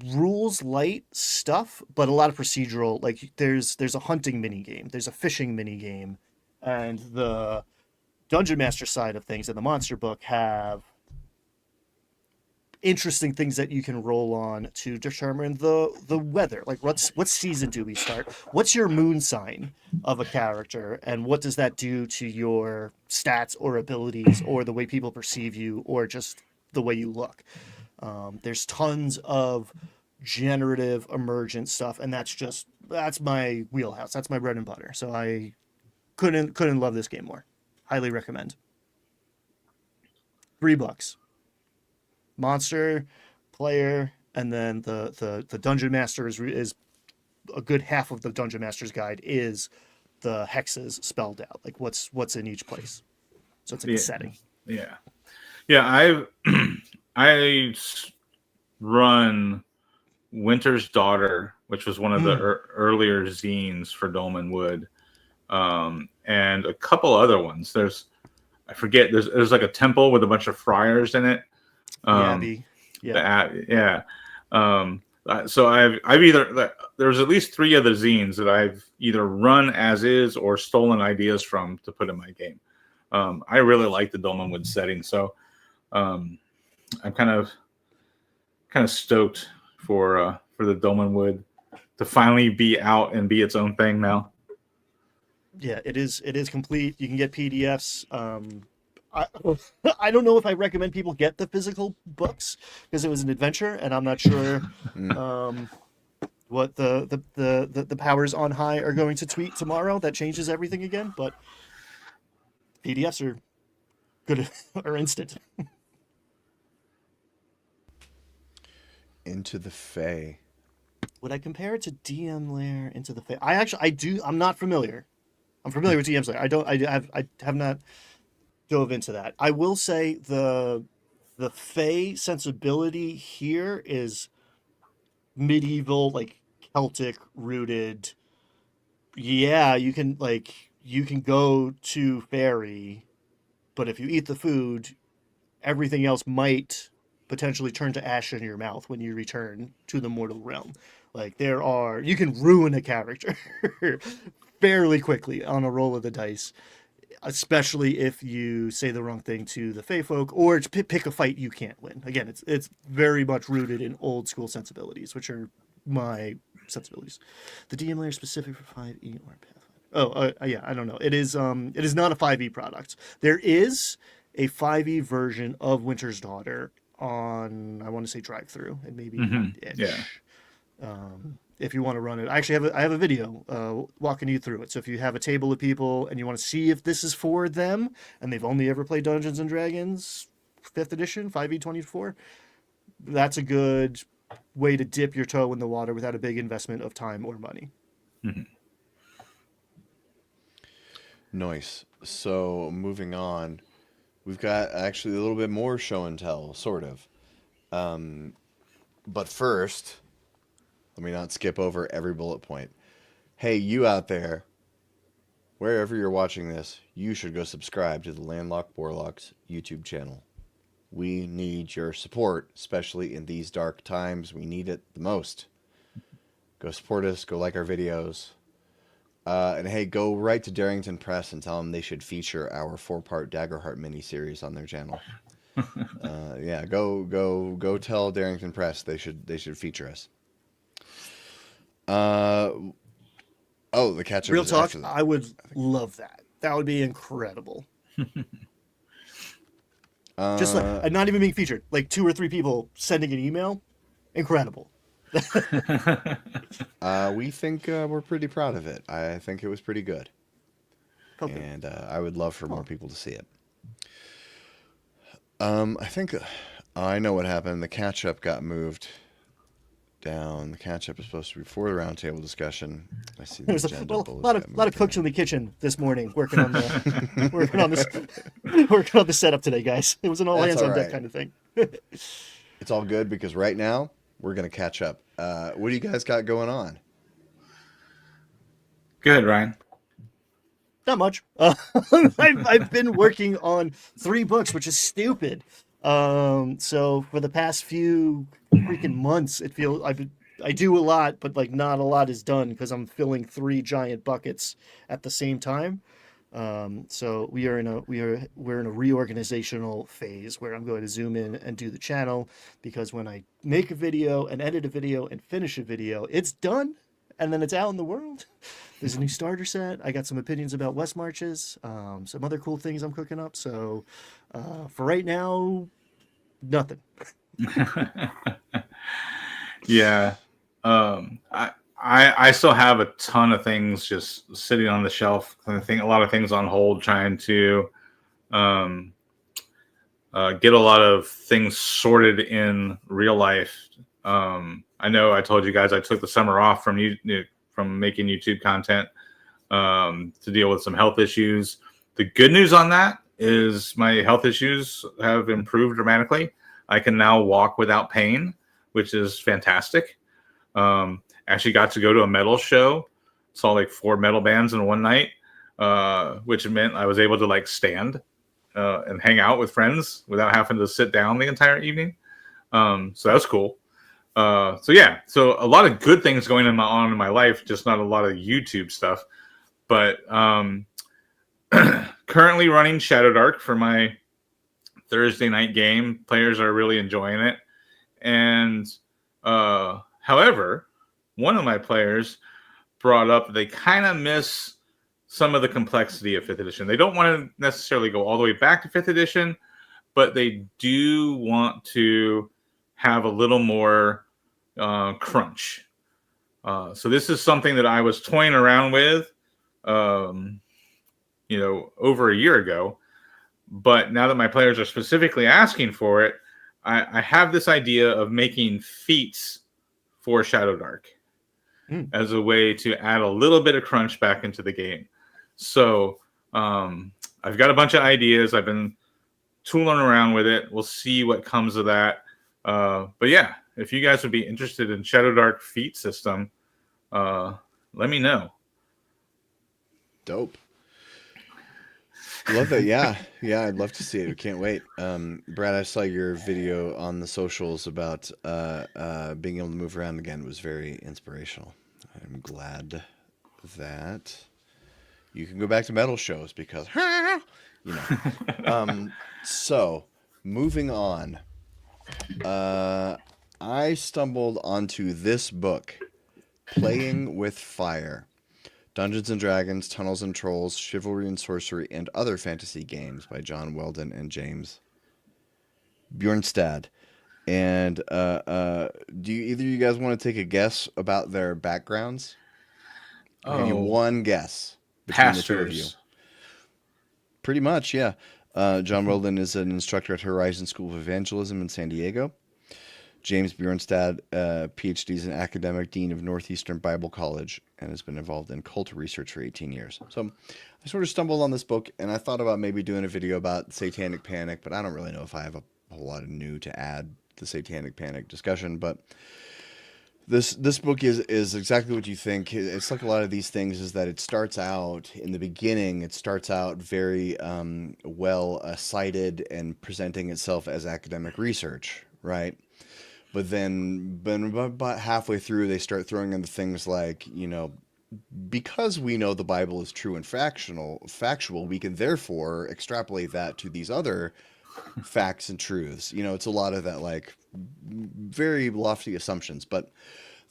rules light stuff, but a lot of procedural. Like there's a hunting mini game, there's a fishing mini game, and the dungeon master side of things and the monster book have interesting things that you can roll on to determine the weather. Like what season do we start? What's your moon sign of a character, and what does that do to your stats or abilities or the way people perceive you or just the way you look? There's tons of generative emergent stuff, and that's my wheelhouse. That's my bread and butter. So I couldn't love this game more. Highly recommend. $3. Monster, player, and then the dungeon master is a good half of the Dungeon Master's Guide is the hexes spelled out, like what's in each place. So it's like a setting. Yeah. I've run Winter's Daughter, which was one of the earlier zines for Dolmen Wood, and a couple other ones. I forget. There's like a temple with a bunch of friars in it. Yeah. So I've either there's at least 3 other zines that I've either run as is or stolen ideas from to put in my game. I really like the Dolmenwood setting, so I'm kind of stoked for the Dolmenwood to finally be out and be its own thing now. Yeah, it is complete. You can get PDFs. I don't know if I recommend people get the physical books because it was an adventure, and I'm not sure what the powers on high are going to tweet tomorrow. That changes everything again, but PDFs are good or instant. Into the Fae. Would I compare it to DM Lair Into the Fae? I'm not familiar. I'm familiar with DM Lair. I have not dove into that. I will say the Fae sensibility here is medieval, like Celtic rooted. Yeah, you can go to fairy, but if you eat the food, everything else might potentially turn to ash in your mouth when you return to the mortal realm. Like you can ruin a character fairly quickly on a roll of the dice, especially if you say the wrong thing to the Fae folk or to pick a fight you can't win. Again, it's very much rooted in old school sensibilities, which are my sensibilities. The DM layer is specific for 5e or Pathfinder. Yeah, I don't know. It is not a 5e product. There is a 5e version of Winter's Daughter on, I want to say, drive through and maybe Edge. Yeah. If you want to run it, I have a video walking you through it. So if you have a table of people and you want to see if this is for them and they've only ever played Dungeons and Dragons 5th edition 5e24, that's a good way to dip your toe in the water without a big investment of time or money. Nice. So moving on, we've got actually a little bit more show and tell, sort of. But first, let me not skip over every bullet point. Hey, you out there, wherever you're watching this, you should go subscribe to the Landlocked Warlocks YouTube channel. We need your support, especially in these dark times. We need it the most. Go support us. Go like our videos. And hey, go right to Darrington Press and tell them they should feature our 4-part Daggerheart miniseries on their channel. Yeah, go tell Darrington Press they should feature us. The catch-up. Real talk, I would love that. That would be incredible. Just like not even being featured, like 2 or 3 people sending an email, incredible. We think we're pretty proud of it. I think it was pretty good. Okay. And I would love for more people to see it. I think I know what happened. The catch-up got moved down. The catch-up is supposed to be before the roundtable discussion. I see the agenda. A lot of cooks in the kitchen this morning working on the working on the setup today, guys. It was an all hands on deck kind of thing. It's all good because right now we're gonna catch up. What do you guys got going on? Good, Ryan. Not much. I've been working on 3 books, which is stupid. So for the past few freaking months, it feels I do a lot, but like not a lot is done because I'm filling 3 giant buckets at the same time. So we're in a reorganizational phase where I'm going to zoom in and do the channel, because when I make a video and edit a video and finish a video, it's done and then it's out in the world. There's a new starter set. I got some opinions about West Marches, some other cool things I'm cooking up. So for right now, nothing. Yeah. I still have a ton of things just sitting on the shelf. I think a lot of things on hold, trying to get a lot of things sorted in real life. I know I told you guys I took the summer off from from making YouTube content to deal with some health issues. The good news on that is my health issues have improved dramatically. I can now walk without pain, which is fantastic. Actually got to go to a metal show. Saw like 4 metal bands in one night, which meant I was able to like stand and hang out with friends without having to sit down the entire evening. So that was cool. So a lot of good things going on in my life, just not a lot of YouTube stuff. But currently running Shadow Dark for my Thursday night game. Players are really enjoying it. And however, one of my players brought up that they kind of miss some of the complexity of 5th edition. They don't want to necessarily go all the way back to 5th edition, but they do want to have a little more crunch. So this is something that I was toying around with, over a year ago. But now that my players are specifically asking for it, I have this idea of making feats for Shadow Dark as a way to add a little bit of crunch back into the game. So I've got a bunch of ideas. I've been tooling around with it. We'll see what comes of that. But yeah, if you guys would be interested in Shadow Dark feat system, let me know. Dope. Love it. Yeah, I'd love to see it. I can't wait. Brad, I saw your video on the socials about being able to move around again. It was very inspirational. I'm glad that you can go back to metal shows because, so moving on. I stumbled onto this book, Playing with Fire. Dungeons and Dragons, Tunnels and Trolls, Chivalry and Sorcery, and Other Fantasy Games by John Weldon and James Bjornstad. And do either of you guys want to take a guess about their backgrounds? Maybe one guess between the two of you. Pretty much, yeah. John Weldon is an instructor at Horizon School of Evangelism in San Diego. James Bjornstad, PhD, is an academic dean of Northeastern Bible College and has been involved in cult research for 18 years. So I sort of stumbled on this book, and I thought about maybe doing a video about Satanic Panic, but I don't really know if I have a whole lot of new to add to the Satanic Panic discussion. But this book is exactly what you think. It's like a lot of these things is that it starts out, in the beginning, it starts out very well cited and presenting itself as academic research, right? But then about halfway through, they start throwing in the things like, because we know the Bible is true and factual, we can therefore extrapolate that to these other facts and truths. It's a lot of that, like, very lofty assumptions, but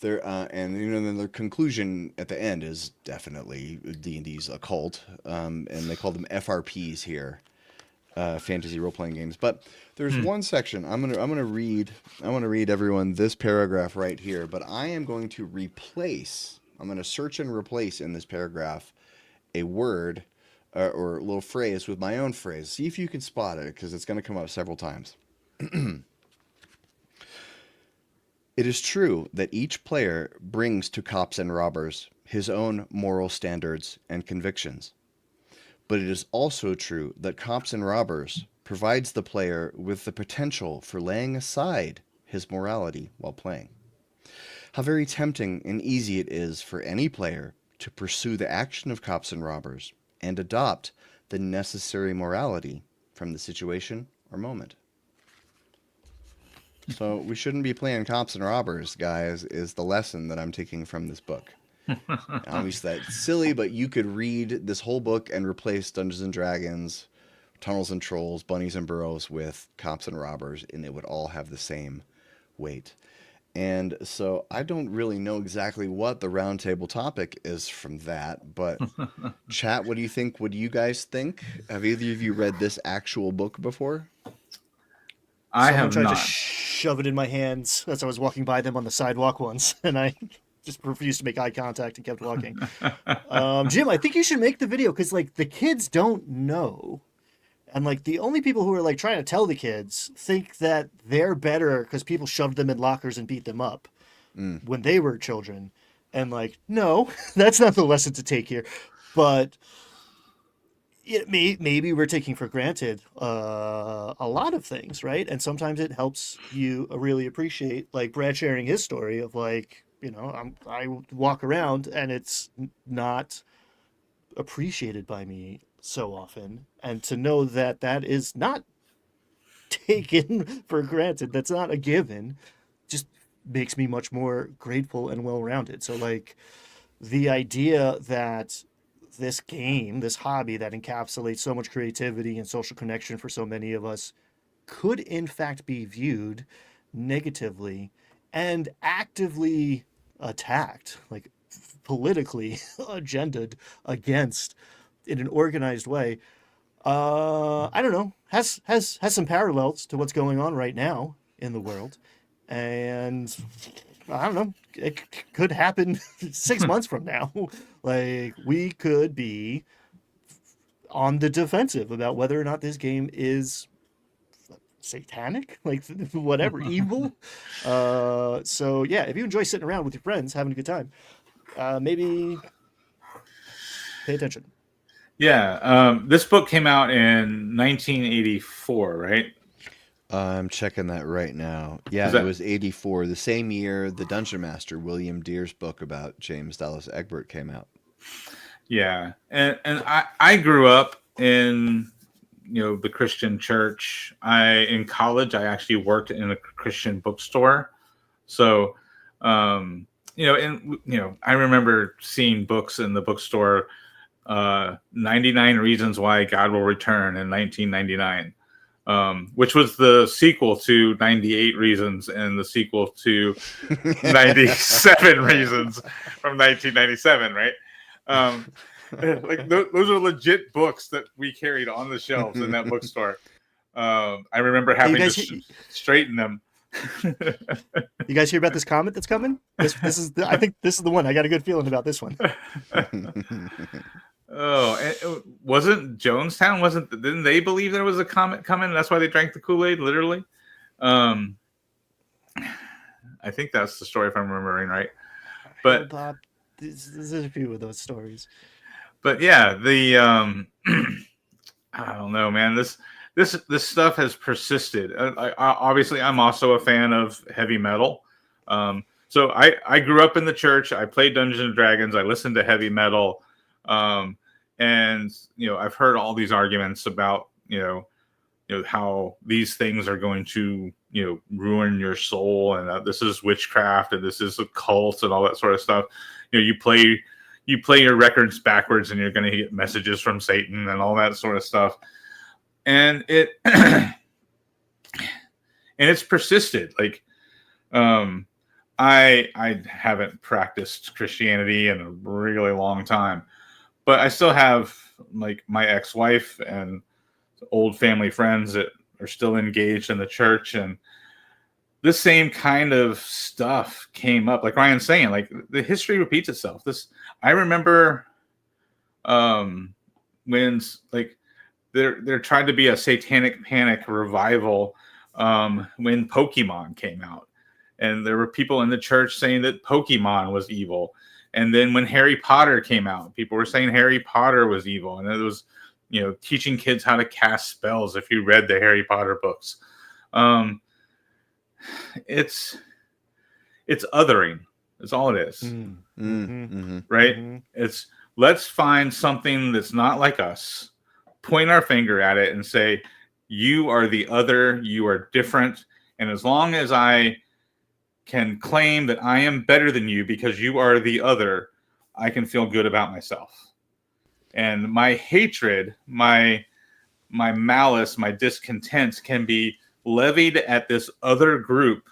they're then their conclusion at the end is definitely D&D's a cult, and they call them FRPs here. Fantasy role-playing games. But there's one section I'm gonna read everyone this paragraph right here, but I am going to search and replace in this paragraph a word or a little phrase with my own phrase. See if you can spot it, because it's going to come up several times. It is true that each player brings to Cops and Robbers his own moral standards and convictions. But it is also true that Cops and Robbers provides the player with the potential for laying aside his morality while playing. How very tempting and easy it is for any player to pursue the action of Cops and Robbers and adopt the necessary morality from the situation or moment. So we shouldn't be playing Cops and Robbers, guys, is the lesson that I'm taking from this book. Obviously that's silly, but you could read this whole book and replace Dungeons and Dragons, Tunnels and Trolls, Bunnies and Burrows with Cops and Robbers, and it would all have the same weight. And so I don't really know exactly what the roundtable topic is from that, but chat, what do you think? What do you guys think? Have either of you read this actual book before? I Someone have tried not. to shove it in my hands as I was walking by them on the sidewalk once, and I just refused to make eye contact and kept walking. Jim, I think you should make the video, because like the kids don't know, and like the only people who are like trying to tell the kids think that they're better because people shoved them in lockers and beat them up when they were children, and like, no, that's not the lesson to take here. But maybe we're taking for granted a lot of things, right? And sometimes it helps you really appreciate, like Brad sharing his story of like, I walk around and it's not appreciated by me so often, and to know that that is not taken for granted, that's not a given, just makes me much more grateful and well-rounded. So like the idea that this game, this hobby that encapsulates so much creativity and social connection for so many of us, could in fact be viewed negatively and actively attacked, like politically agendaed against in an organized way. I don't know, has some parallels to what's going on right now in the world, and I don't know, it could happen 6 months from now. Like we could be on the defensive about whether or not this game is satanic, like whatever, evil. So yeah, if you enjoy sitting around with your friends having a good time, maybe pay attention. Yeah, this book came out in 1984, right? I'm checking that right now. Yeah, Is that it was 84, the same year the Dungeon Master William Deere's book about James Dallas Egbert came out. Yeah, and I grew up in the Christian church. In college I actually worked in a Christian bookstore, so I remember seeing books in the bookstore. 99 Reasons Why God Will Return in 1999, which was the sequel to 98 Reasons and the sequel to 97 Reasons from 1997, right? Those are legit books that we carried on the shelves in that bookstore. I remember having to straighten them. You guys hear about this comet that's coming? This is I think this is the one. I got a good feeling about this one. Oh, wasn't Jonestown? Didn't they believe there was a comet coming? That's why they drank the Kool-Aid, literally. I think that's the story if I'm remembering right. But Bob, there's a few of those stories. But yeah, I don't know, man. This stuff has persisted. Obviously, I'm also a fan of heavy metal. So I grew up in the church. I played Dungeons and Dragons. I listened to heavy metal. And I've heard all these arguments about how these things are going to ruin your soul, and this is witchcraft, and this is a cult, and all that sort of stuff. You play your records backwards, and you're going to get messages from Satan and all that sort of stuff. And it and it's persisted. Like I haven't practiced Christianity in a really long time, but I still have like my ex-wife and old family friends that are still engaged in the church, and the same kind of stuff came up. Like Ryan's saying, like the history repeats itself. I remember when like there tried to be a satanic panic revival when Pokemon came out, and there were people in the church saying that Pokemon was evil. And then when Harry Potter came out, people were saying Harry Potter was evil, and it was teaching kids how to cast spells if you read the Harry Potter books. It's othering. That's all it is. Right? Mm-hmm. It's let's find something that's not like us, point our finger at it and say, you are the other, you are different. And as long as I can claim that I am better than you because you are the other, I can feel good about myself. And my hatred, my malice, my discontent can be levied at this other group,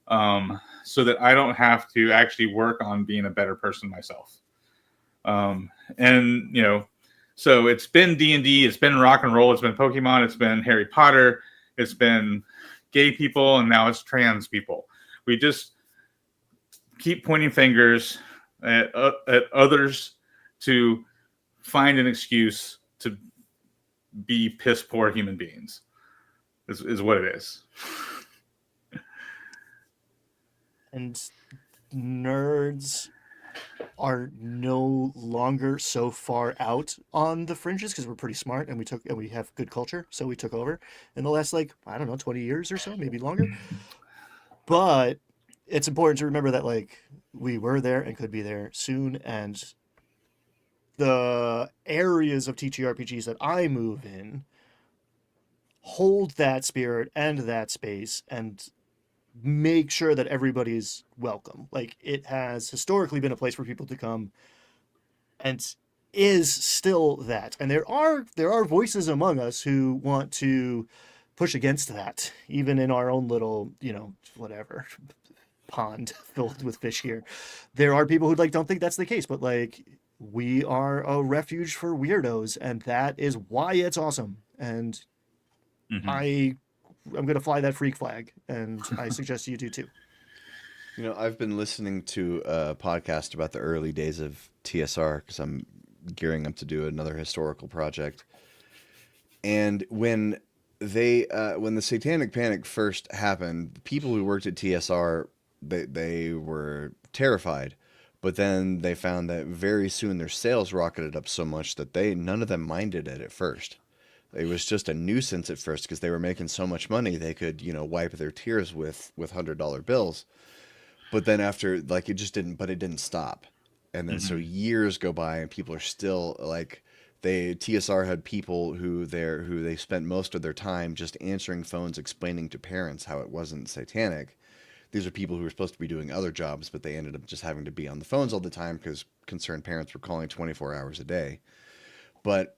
so that I don't have to actually work on being a better person myself. So it's been D&D, it's been rock and roll, it's been Pokemon, it's been Harry Potter, it's been gay people, and now it's trans people. We just keep pointing fingers at others to find an excuse to be piss poor human beings. Is what it is. And nerds are no longer so far out on the fringes because we're pretty smart and we have good culture, so we took over in the last, like, I don't know, 20 years or so, maybe longer. But it's important to remember that, like, we were there and could be there soon, and the areas of TTRPGs that I move in hold that spirit and that space and make sure that everybody's welcome. Like, it has historically been a place for people to come and is still that. And there are voices among us who want to push against that, even in our own little, whatever pond filled with fish here. There are people who, like, don't think that's the case, but, like, we are a refuge for weirdos, and that is why it's awesome. And Mhm. I'm gonna fly that freak flag, and I suggest you do too. I've been listening to a podcast about the early days of TSR because I'm gearing up to do another historical project. And when the Satanic Panic first happened, the people who worked at TSR, they were terrified. But then they found that very soon their sales rocketed up so much that none of them minded it at first. It was just a nuisance at first because they were making so much money they could, wipe their tears with $100 bills. But then after, like, it didn't stop. And then so years go by and people are still like, TSR had people who they spent most of their time just answering phones, explaining to parents how it wasn't satanic. These are people who were supposed to be doing other jobs, but they ended up just having to be on the phones all the time because concerned parents were calling 24 hours a day. But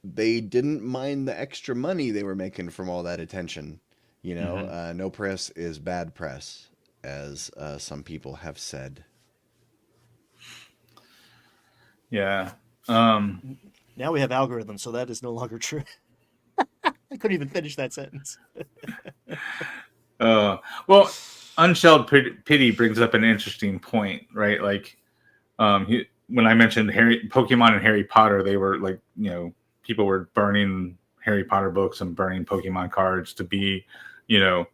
they didn't mind the extra money they were making from all that attention. No press is bad press, as some people have said. Yeah. Now we have algorithms, so that is no longer true. I couldn't even finish that sentence. Well, Unshelled Pity brings up an interesting point, right? Like, when I mentioned Pokemon and Harry Potter, they were like, people were burning Harry Potter books and burning Pokemon cards to be,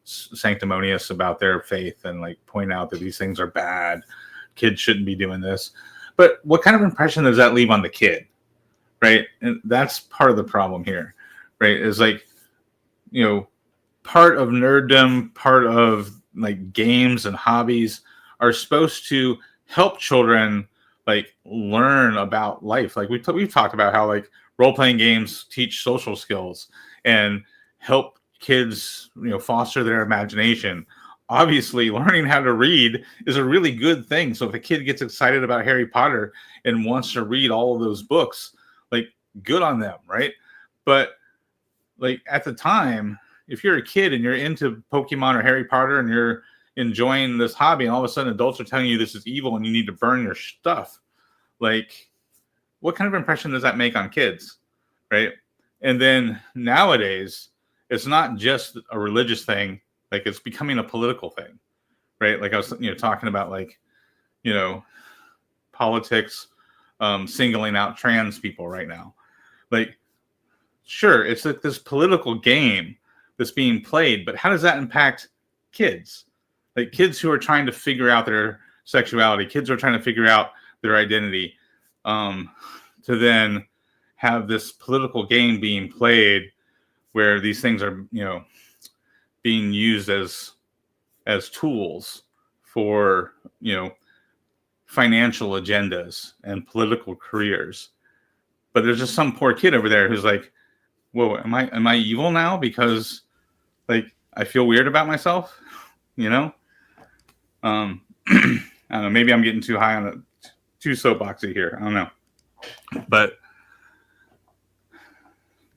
sanctimonious about their faith and, like, point out that these things are bad. Kids shouldn't be doing this. But what kind of impression does that leave on the kid, right? And that's part of the problem here, right? Is, like, part of nerddom, part of, like, games and hobbies are supposed to help children, like, learn about life. Like, we've talked about how, like, role-playing games teach social skills and help kids, foster their imagination. Obviously, learning how to read is a really good thing. So if a kid gets excited about Harry Potter and wants to read all of those books, like, good on them, right? But, like, at the time, if you're a kid and you're into Pokemon or Harry Potter and you're enjoying this hobby, and all of a sudden adults are telling you this is evil and you need to burn your stuff, like, what kind of impression does that make on kids, right? And then nowadays, it's not just a religious thing, like, it's becoming a political thing, right? Like I was, talking about, like, politics, singling out trans people right now. Like, sure, it's like this political game that's being played, but how does that impact kids? Like, kids who are trying to figure out their sexuality, kids who are trying to figure out their identity, to then have this political game being played where these things are, being used as tools for, financial agendas and political careers. But there's just some poor kid over there who's like, whoa, am I evil now because, like, I feel weird about myself, I don't know, maybe I'm getting too high on it, too soapboxy here. I don't know. But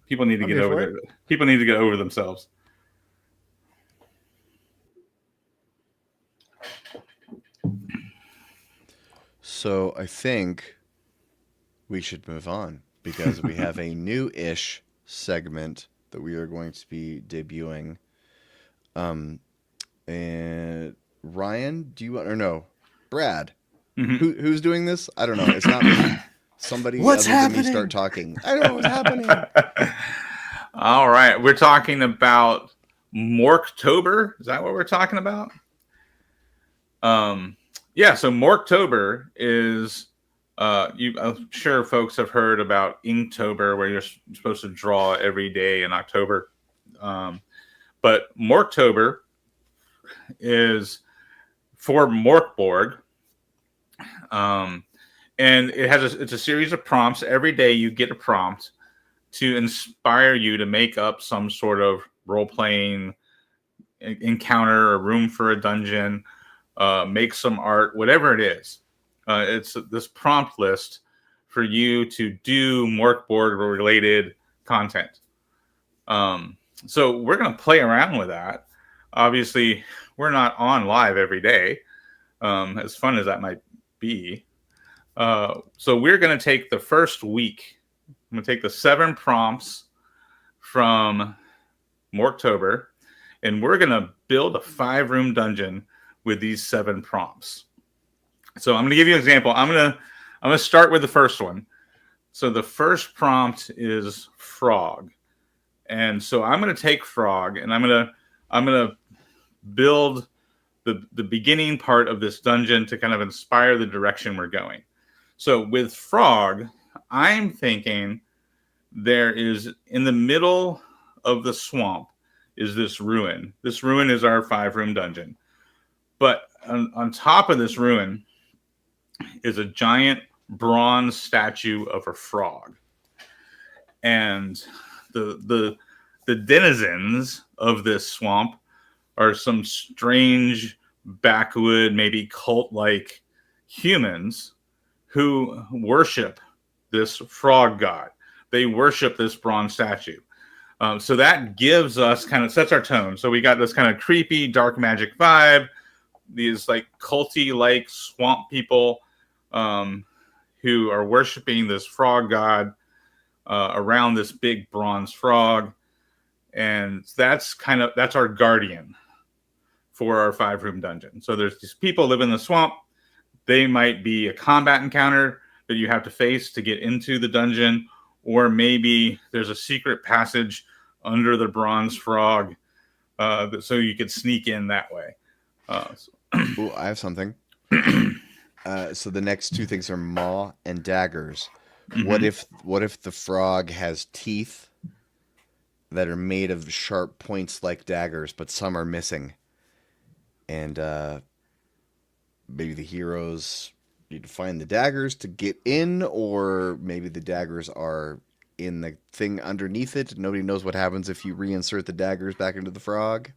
people need to get over themselves. So I think we should move on because we have a new-ish segment that we are going to be debuting. And Ryan, do you want, or no, Brad? Who's doing this? I don't know. It's not me. Somebody What's other than me happening? start talking. I don't know what's happening. All right, we're talking about Morktober. Is that what we're talking about? Yeah, so Morktober is I'm sure folks have heard about Inktober, where you're supposed to draw every day in October. But Morktober is for Morkborg, and it's a series of prompts. Every day you get a prompt to inspire you to make up some sort of role playing encounter, a room for a dungeon, make some art, whatever it is. It's this prompt list for you to do Morkborg related content. So we're going to play around with that. Obviously, we're not on live every day, as fun as that might be. So we're going to take the first week. I'm going to take the 7 prompts from Morktober, and we're going to build a 5-room dungeon with these 7 prompts. So I'm going to give you an example. I'm going to start with the first one. So the first prompt is frog. And so I'm going to take frog, and I'm going to build the beginning part of this dungeon to kind of inspire the direction we're going. So with frog, I'm thinking there is, in the middle of the swamp, is this ruin. This ruin is our 5-room dungeon. But on top of this ruin is a giant bronze statue of a frog. And the denizens of this swamp are some strange backwood, maybe cult-like humans who worship this frog god. They worship this bronze statue. So that gives us sets our tone. So we got this kind of creepy dark magic vibe, these like culty like swamp people who are worshiping this frog god around this big bronze frog. And that's our guardian for our 5-room dungeon. So there's these people live in the swamp. They might be a combat encounter that you have to face to get into the dungeon, or maybe there's a secret passage under the bronze frog so you could sneak in that way. Ooh, I have something. So the next 2 things are maw and daggers. Mm-hmm. What if the frog has teeth that are made of sharp points like daggers, but some are missing? And maybe the heroes need to find the daggers to get in, or maybe the daggers are in the thing underneath it. Nobody knows what happens if you reinsert the daggers back into the frog.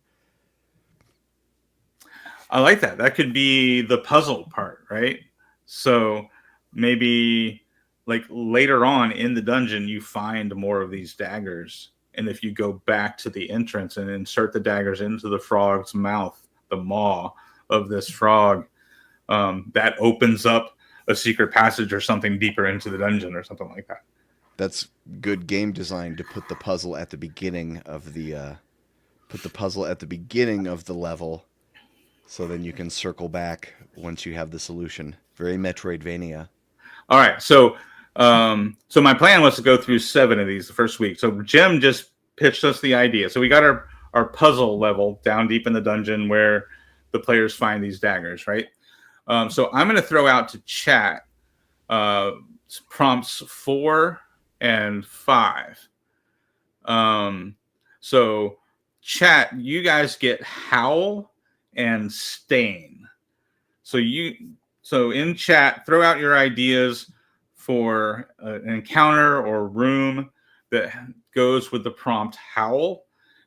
I like that. That could be the puzzle part, right? So maybe like later on in the dungeon, you find more of these daggers. And if you go back to the entrance and insert the daggers into the frog's mouth, the maw of this frog, that opens up a secret passage or something deeper into the dungeon or something like that. That's good game design, to put the puzzle at the beginning of the level, so then you can circle back once you have the solution. Very Metroidvania. All right, so my plan was to go through 7 of these the first week. So Jim just pitched us the idea. So we got our puzzle level down deep in the dungeon where the players find these daggers, right? So I'm going to throw out to chat prompts 4 and 5. So chat, you guys get howl and stain. So in chat, throw out your ideas for an encounter or room that goes with the prompt howl,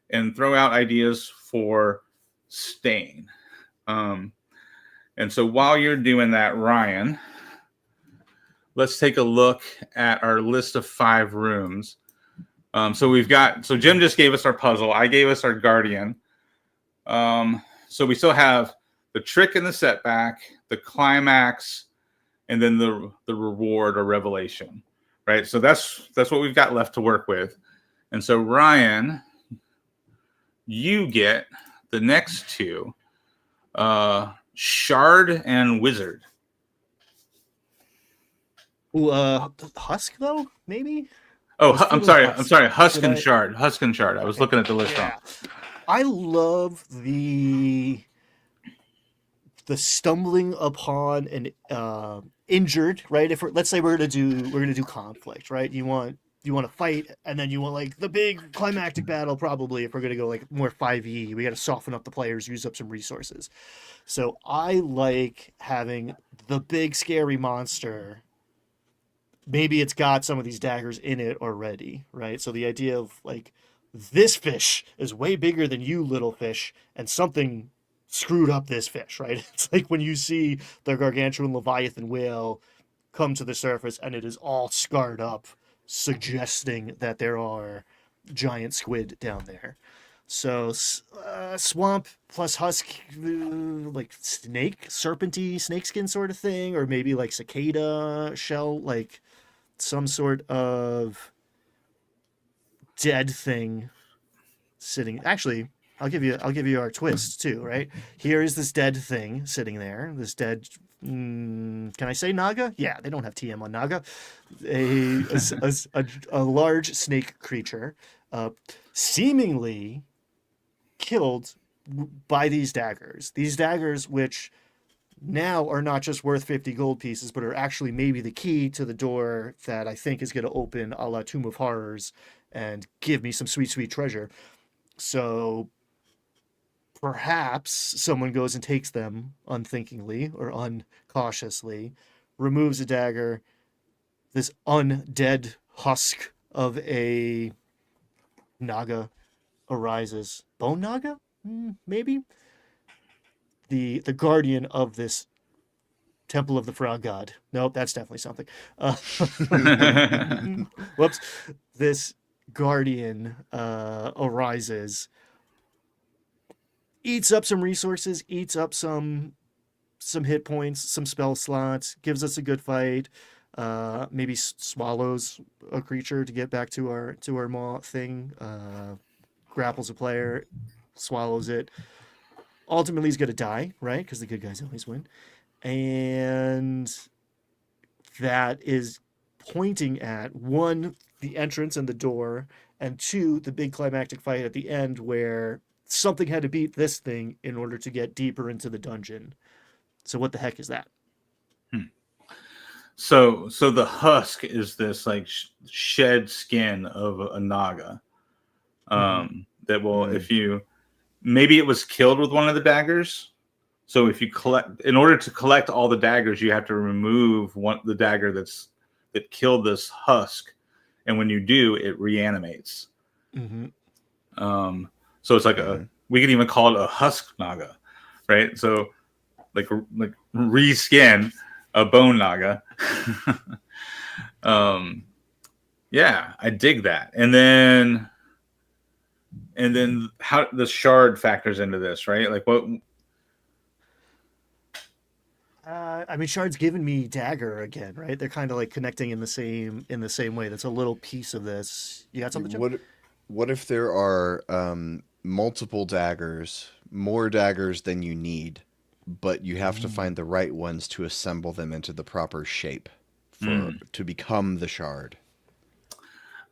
and throw out ideas for stain. And so while you're doing that, Ryan, let's take a look at our list of 5 rooms. So Jim just gave us our puzzle. I gave us our guardian. So we still have the trick and the setback, the climax, and then the reward or revelation, right? So that's what we've got left to work with. And so Ryan, you get the next 2, Shard and Wizard. Ooh, Husk though, maybe. Oh, I'm sorry. Husk and Shard. I was looking at the list wrong. I love the the stumbling upon an injured, right? If let's say we're gonna do conflict, right? You want to fight, and then you want like the big climactic battle. Probably if we're gonna go like more 5e, we got to soften up the players, use up some resources. So I like having the big scary monster. Maybe it's got some of these daggers in it already, right? So the idea of like this fish is way bigger than you, little fish, and something screwed up this fish, right? It's like when you see the gargantuan leviathan whale come to the surface and it is all scarred up, suggesting that there are giant squid down there. So swamp plus husk, like serpenty, snakeskin sort of thing, or maybe like cicada shell, like some sort of dead thing sitting. Actually, I'll give you our twist too, right? Here is this dead thing sitting there. This dead. Can I say Naga? Yeah, they don't have TM on Naga. A large snake creature, seemingly killed by these daggers. These daggers, which now are not just worth 50 gold pieces, but are actually maybe the key to the door that I think is going to open a la Tomb of Horrors and give me some sweet, sweet treasure. So perhaps someone goes and takes them unthinkingly or uncautiously, removes a dagger. This undead husk of a Naga arises. Bone Naga? Maybe? The guardian of this Temple of the Frog God. Nope, that's definitely something. Whoops. This guardian arises, eats up some resources, eats up some hit points, some spell slots, gives us a good fight. Maybe swallows a creature to get back to our maw thing. Grapples a player, swallows it. Ultimately, he's going to die, right? Because the good guys always win. And that is pointing at, one, the entrance and the door, and two, the big climactic fight at the end where something had to beat this thing in order to get deeper into the dungeon. So what the heck is that? So the husk is this like shed skin of a Naga. That will, if you, maybe it was killed with one of the daggers. So if you in order to collect all the daggers, you have to remove the dagger that killed this husk, and when you do, it reanimates. So it's like we could even call it a husk Naga, right? So like reskin a bone Naga. Yeah, I dig that. And then how the shard factors into this, right? Like what? I mean, shard's given me dagger again, right? They're kind of like connecting in the same way. That's a little piece of this. You got something, Jim? What if there are multiple daggers, more daggers than you need, but you have to find the right ones to assemble them into the proper shape to become the shard?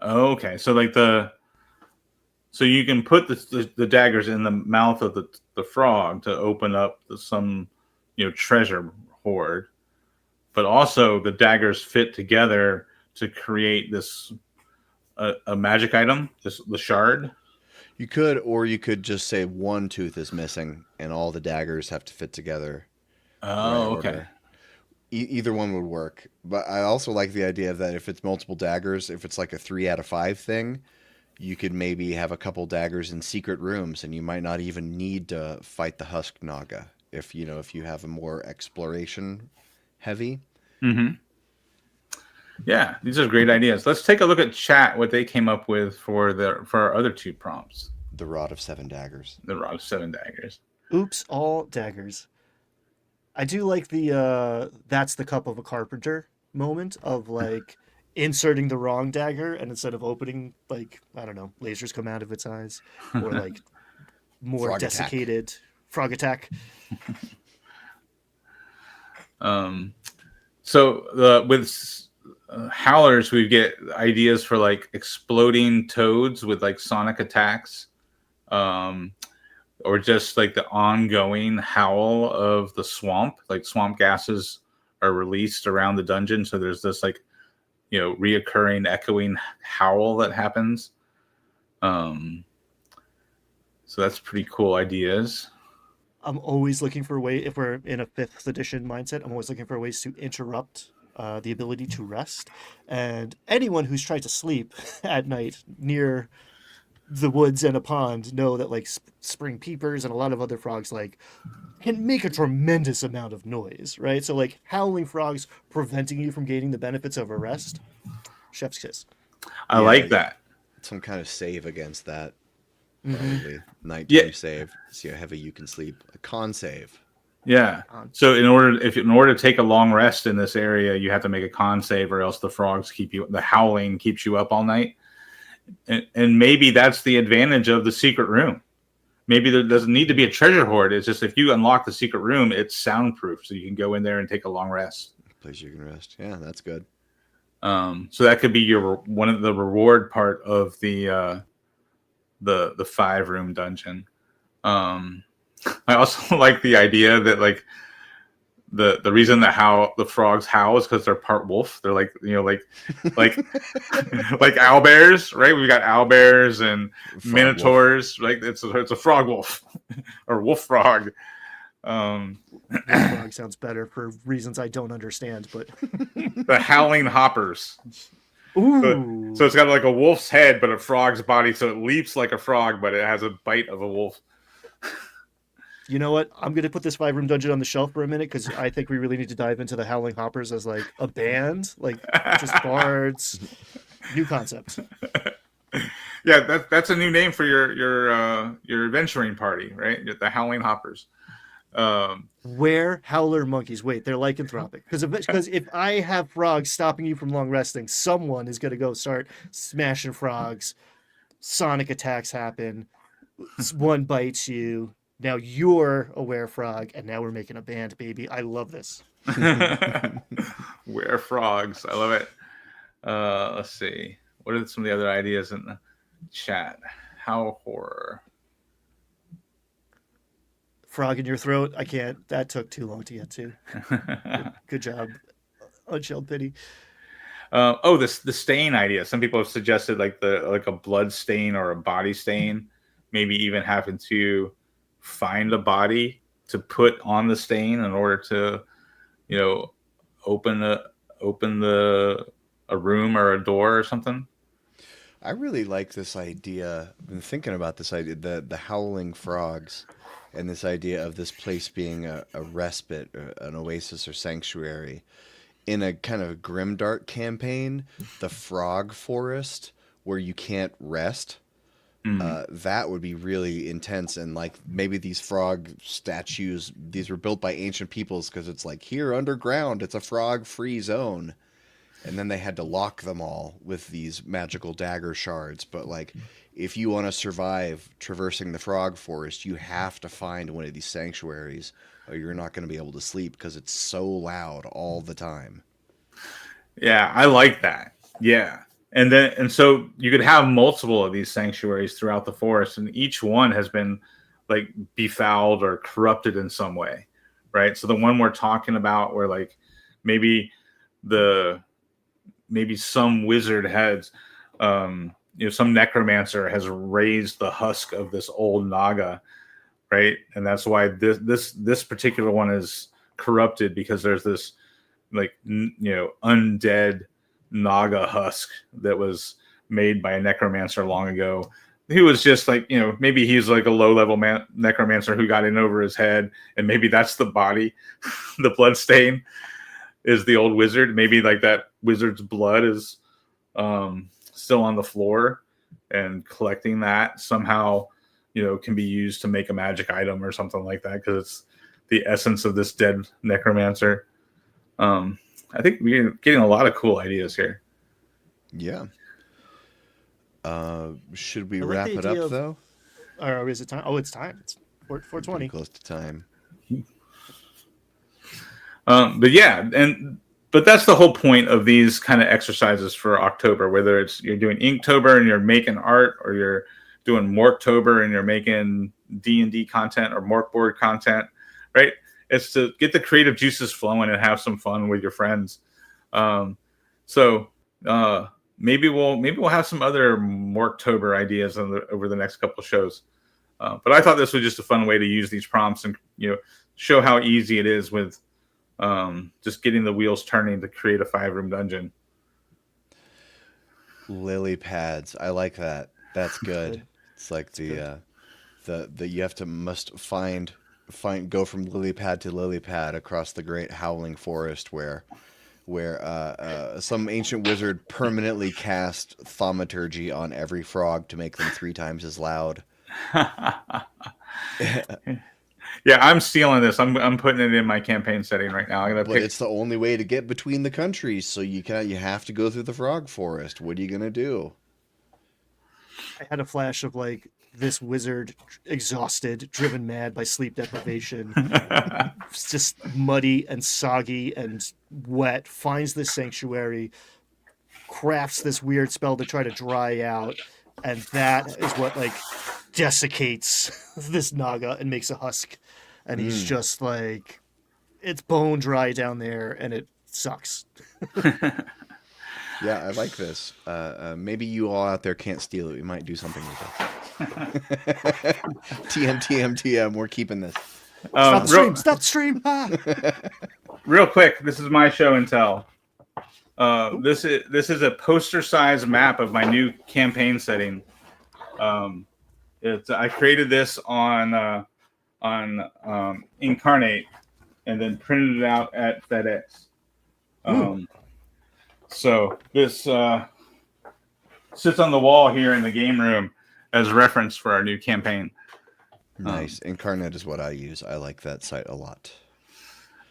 Okay, so like so you can put the daggers in the mouth of the frog to open up some treasure hoard, but also the daggers fit together to create this a magic item, the shard. You could, or you could just say one tooth is missing and all the daggers have to fit together. Oh, okay. Order. Either one would work, but I also like the idea that if it's multiple daggers, if it's like a 3 out of 5 thing, you could maybe have a couple daggers in secret rooms, and you might not even need to fight the Husk Naga if you have a more exploration heavy. Yeah, these are great ideas. Let's take a look at chat, what they came up with for our other 2 prompts. The Rod of 7 Daggers. The Rod of 7 Daggers. Oops, all daggers. I do like the that's the cup of a carpenter moment of like inserting the wrong dagger, and instead of opening, like, I don't know, lasers come out of its eyes, or like more Frog desiccated attack. Frog attack. So with howlers, we get ideas for like exploding toads with like sonic attacks. or just like the ongoing howl of the swamp. Like swamp gases are released around the dungeon, so there's this like reoccurring echoing howl that happens. So that's pretty cool ideas. I'm always looking for a way, if we're in a 5th edition mindset, I'm always looking for ways to interrupt the ability to rest. And anyone who's tried to sleep at night near the woods and a pond know that like spring peepers and a lot of other frogs like can make a tremendous amount of noise, right? So like howling frogs preventing you from gaining the benefits of a rest, chef's kiss. I like that. Some kind of save against that. Mm-hmm. Probably nighttime save. See how heavy you can sleep. A con save. Yeah. So in order to take a long rest in this area, you have to make a con save, or else the howling keeps you up all night. And maybe that's the advantage of the secret room. Maybe there doesn't need to be a treasure hoard. It's just if you unlock the secret room, it's soundproof, so you can go in there and take a long rest. Place you can rest. Yeah, that's good. So that could be one of the reward part of the 5-room dungeon. I also like the idea that like the reason that how the frogs howl is because they're part wolf. They're like like like owlbears, right? We've got owlbears and Frog minotaurs. Wolf. Right? It's a frog wolf or wolf frog. Wolf frog sounds better for reasons I don't understand, but the howling hoppers. Ooh. So it's got like a wolf's head, but a frog's body, so it leaps like a frog, but it has a bite of a wolf. You know what? I'm going to put this 5-room dungeon on the shelf for a minute because I think we really need to dive into the Howling Hoppers as like a band, like just bards. New concept. Yeah, that's a new name for your adventuring party, right? The Howling Hoppers. Where howler monkeys? Wait, they're lycanthropic. Because if I have frogs stopping you from long resting, someone is going to go start smashing frogs. Sonic attacks happen. One bites you. Now you're a were-frog, and now we're making a band, baby. I love this. Were-frogs. I love it. Let's see. What are some of the other ideas in the chat? How horror. Frog in your throat. I can't. That took too long to get to. Good job. Unshelled pity. The stain idea. Some people have suggested like a blood stain or a body stain. Maybe even having to find a body to put on the stain in order to, open a room or a door or something. I really like this idea. I've been thinking about this idea, the howling frogs, and this idea of this place being a respite, an oasis or sanctuary. In a kind of grimdark campaign, the frog forest, where you can't rest, that would be really intense. And like maybe these frog statues, these were built by ancient peoples because it's like here underground, it's a frog-free zone. And then they had to lock them all with these magical dagger shards. But like, if you want to survive traversing the frog forest, you have to find one of these sanctuaries, or you're not going to be able to sleep because it's so loud all the time. Yeah, I like that. Yeah. And so you could have multiple of these sanctuaries throughout the forest, and each one has been like befouled or corrupted in some way, right? So the one we're talking about where like maybe some wizard has some necromancer has raised the husk of this old naga, right? And that's why this particular one is corrupted, because there's this like undead naga husk that was made by a necromancer long ago. He was just like, maybe he's like a low-level necromancer who got in over his head, and maybe that's the body. The blood stain is the old wizard. Maybe like that wizard's blood is still on the floor, and collecting that somehow, can be used to make a magic item or something like that, because it's the essence of this dead necromancer. I think we're getting a lot of cool ideas here. Yeah. Should we wrap it up, though? Or is it time? Oh, it's time. It's 4:20. Close to time. But that's the whole point of these kind of exercises for October, whether it's you're doing Inktober and you're making art, or you're doing Morktober and you're making D&D content or morkboard content, right? It's to get the creative juices flowing and have some fun with your friends. So maybe we'll have some other Morktober ideas over the next couple of shows. But I thought this was just a fun way to use these prompts and show how easy it is with just getting the wheels turning to create a 5-room dungeon. Lily pads. I like that. That's good. It's like the you have to go from lily pad to lily pad across the great howling forest where some ancient wizard permanently cast thaumaturgy on every frog to make them 3 times as loud. Yeah, I'm stealing this. I'm putting it in my campaign setting right now. But it's the only way to get between the countries, so you have to go through the frog forest. What are you gonna do? I had a flash of like this wizard, exhausted, driven mad by sleep deprivation, just muddy and soggy and wet, finds this sanctuary, crafts this weird spell to try to dry out, and that is what like desiccates this naga and makes a husk. And he's just like, it's bone dry down there, and it sucks. Yeah, I like this. Maybe you all out there can't steal it. We might do something with it. TM. We're keeping this. Stop the stream! Ah! Real quick, this is my show and tell. This is a poster-sized map of my new campaign setting. I created this on Incarnate and then printed it out at FedEx. So this sits on the wall here in the game room as reference for our new campaign. Nice. Incarnate is what I use. I like that site a lot.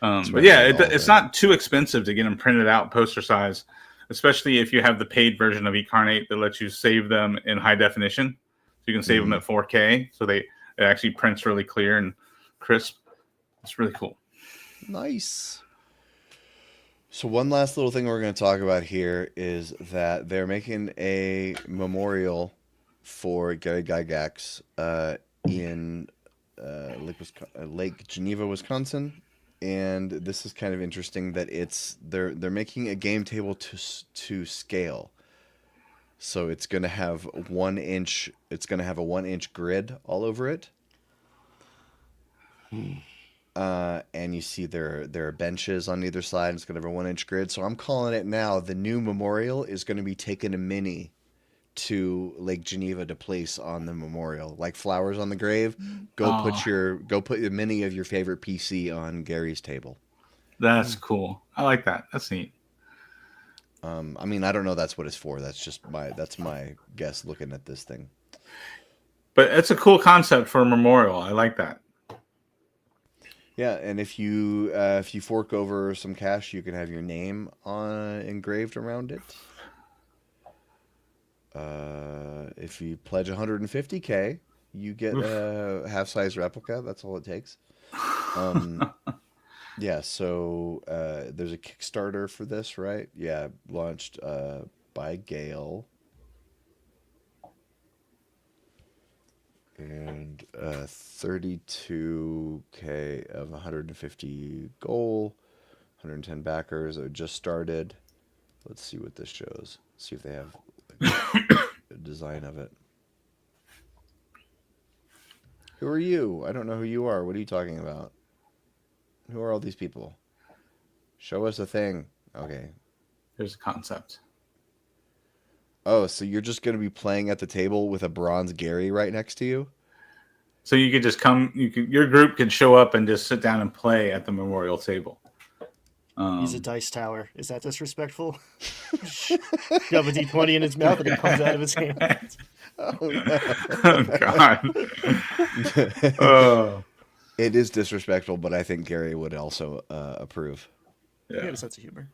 But yeah, it's not too expensive to get them printed out poster size, especially if you have the paid version of Incarnate that lets you save them in high definition. So you can save them at 4K, so it actually prints really clear and crisp. It's really cool. Nice. So one last little thing we're going to talk about here is that they're making a memorial for Gary Gygax in Lake Geneva, Wisconsin. And this is kind of interesting that they're making a game table to scale. So it's going to have a 1 inch grid all over it. And you see there are benches on either side. And it's going to have a 1 inch grid. So I'm calling it now. The new memorial is going to be taking a mini to Lake Geneva to place on the memorial, like flowers on the grave. Go put the mini of your favorite PC on Gary's table. That's cool. I like that. That's neat. I mean, I don't know that's what it's for. That's my guess looking at this thing. But it's a cool concept for a memorial. I like that. Yeah, and if you fork over some cash, you can have your name engraved around it. If you pledge 150K, you get a half-size replica. That's all it takes. Yeah, so there's a Kickstarter for this, right? Yeah, launched by Gale. And 32K of 150 goal, 110 backers. It just started. Let's see what this shows. See if they have a design of it. Who are you? I don't know who you are. What are you talking about? Who are all these people? Show us a thing. Okay. There's a concept. Oh, so you're just going to be playing at the table with a bronze Gary right next to you? So you could just come, your group could show up and just sit down and play at the memorial table. He's a dice tower. Is that disrespectful? Shove a D20 in his mouth and it comes out of his hand. Oh, no. Oh, God. Oh. It is disrespectful, but I think Gary would also approve. Yeah. He had a sense of humor.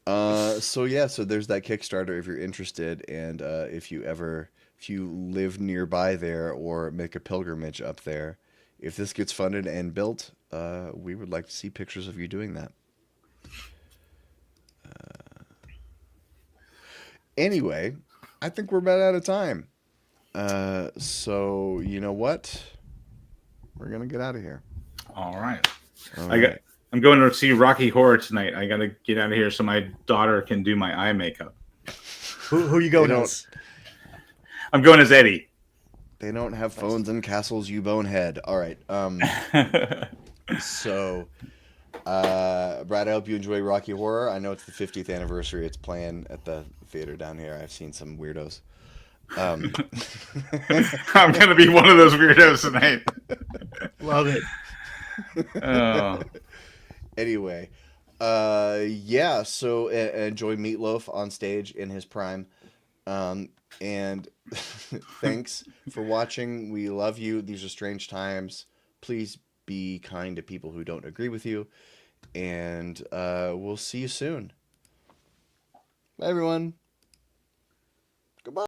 So there's that Kickstarter if you're interested, and if you live nearby there or make a pilgrimage up there, if this gets funded and built, we would like to see pictures of you doing that. Anyway, I think we're about out of time. So you know what? We're gonna get out of here. All right. All I got. right. I'm going to see Rocky Horror tonight. I got to get out of here so my daughter can do my eye makeup. Who you going don't- as? I'm going as Eddie. They don't have phones and castles, you bonehead. All right. So, Brad, I hope you enjoy Rocky Horror. I know it's the 50th anniversary. It's playing at the theater down here. I've seen some weirdos. I'm going to be one of those weirdos tonight. Love it. Oh. Anyway, yeah. So enjoy Meatloaf on stage in his prime, and thanks for watching. We love you. These are strange times. Please be kind to people who don't agree with you, and we'll see you soon. Bye, everyone.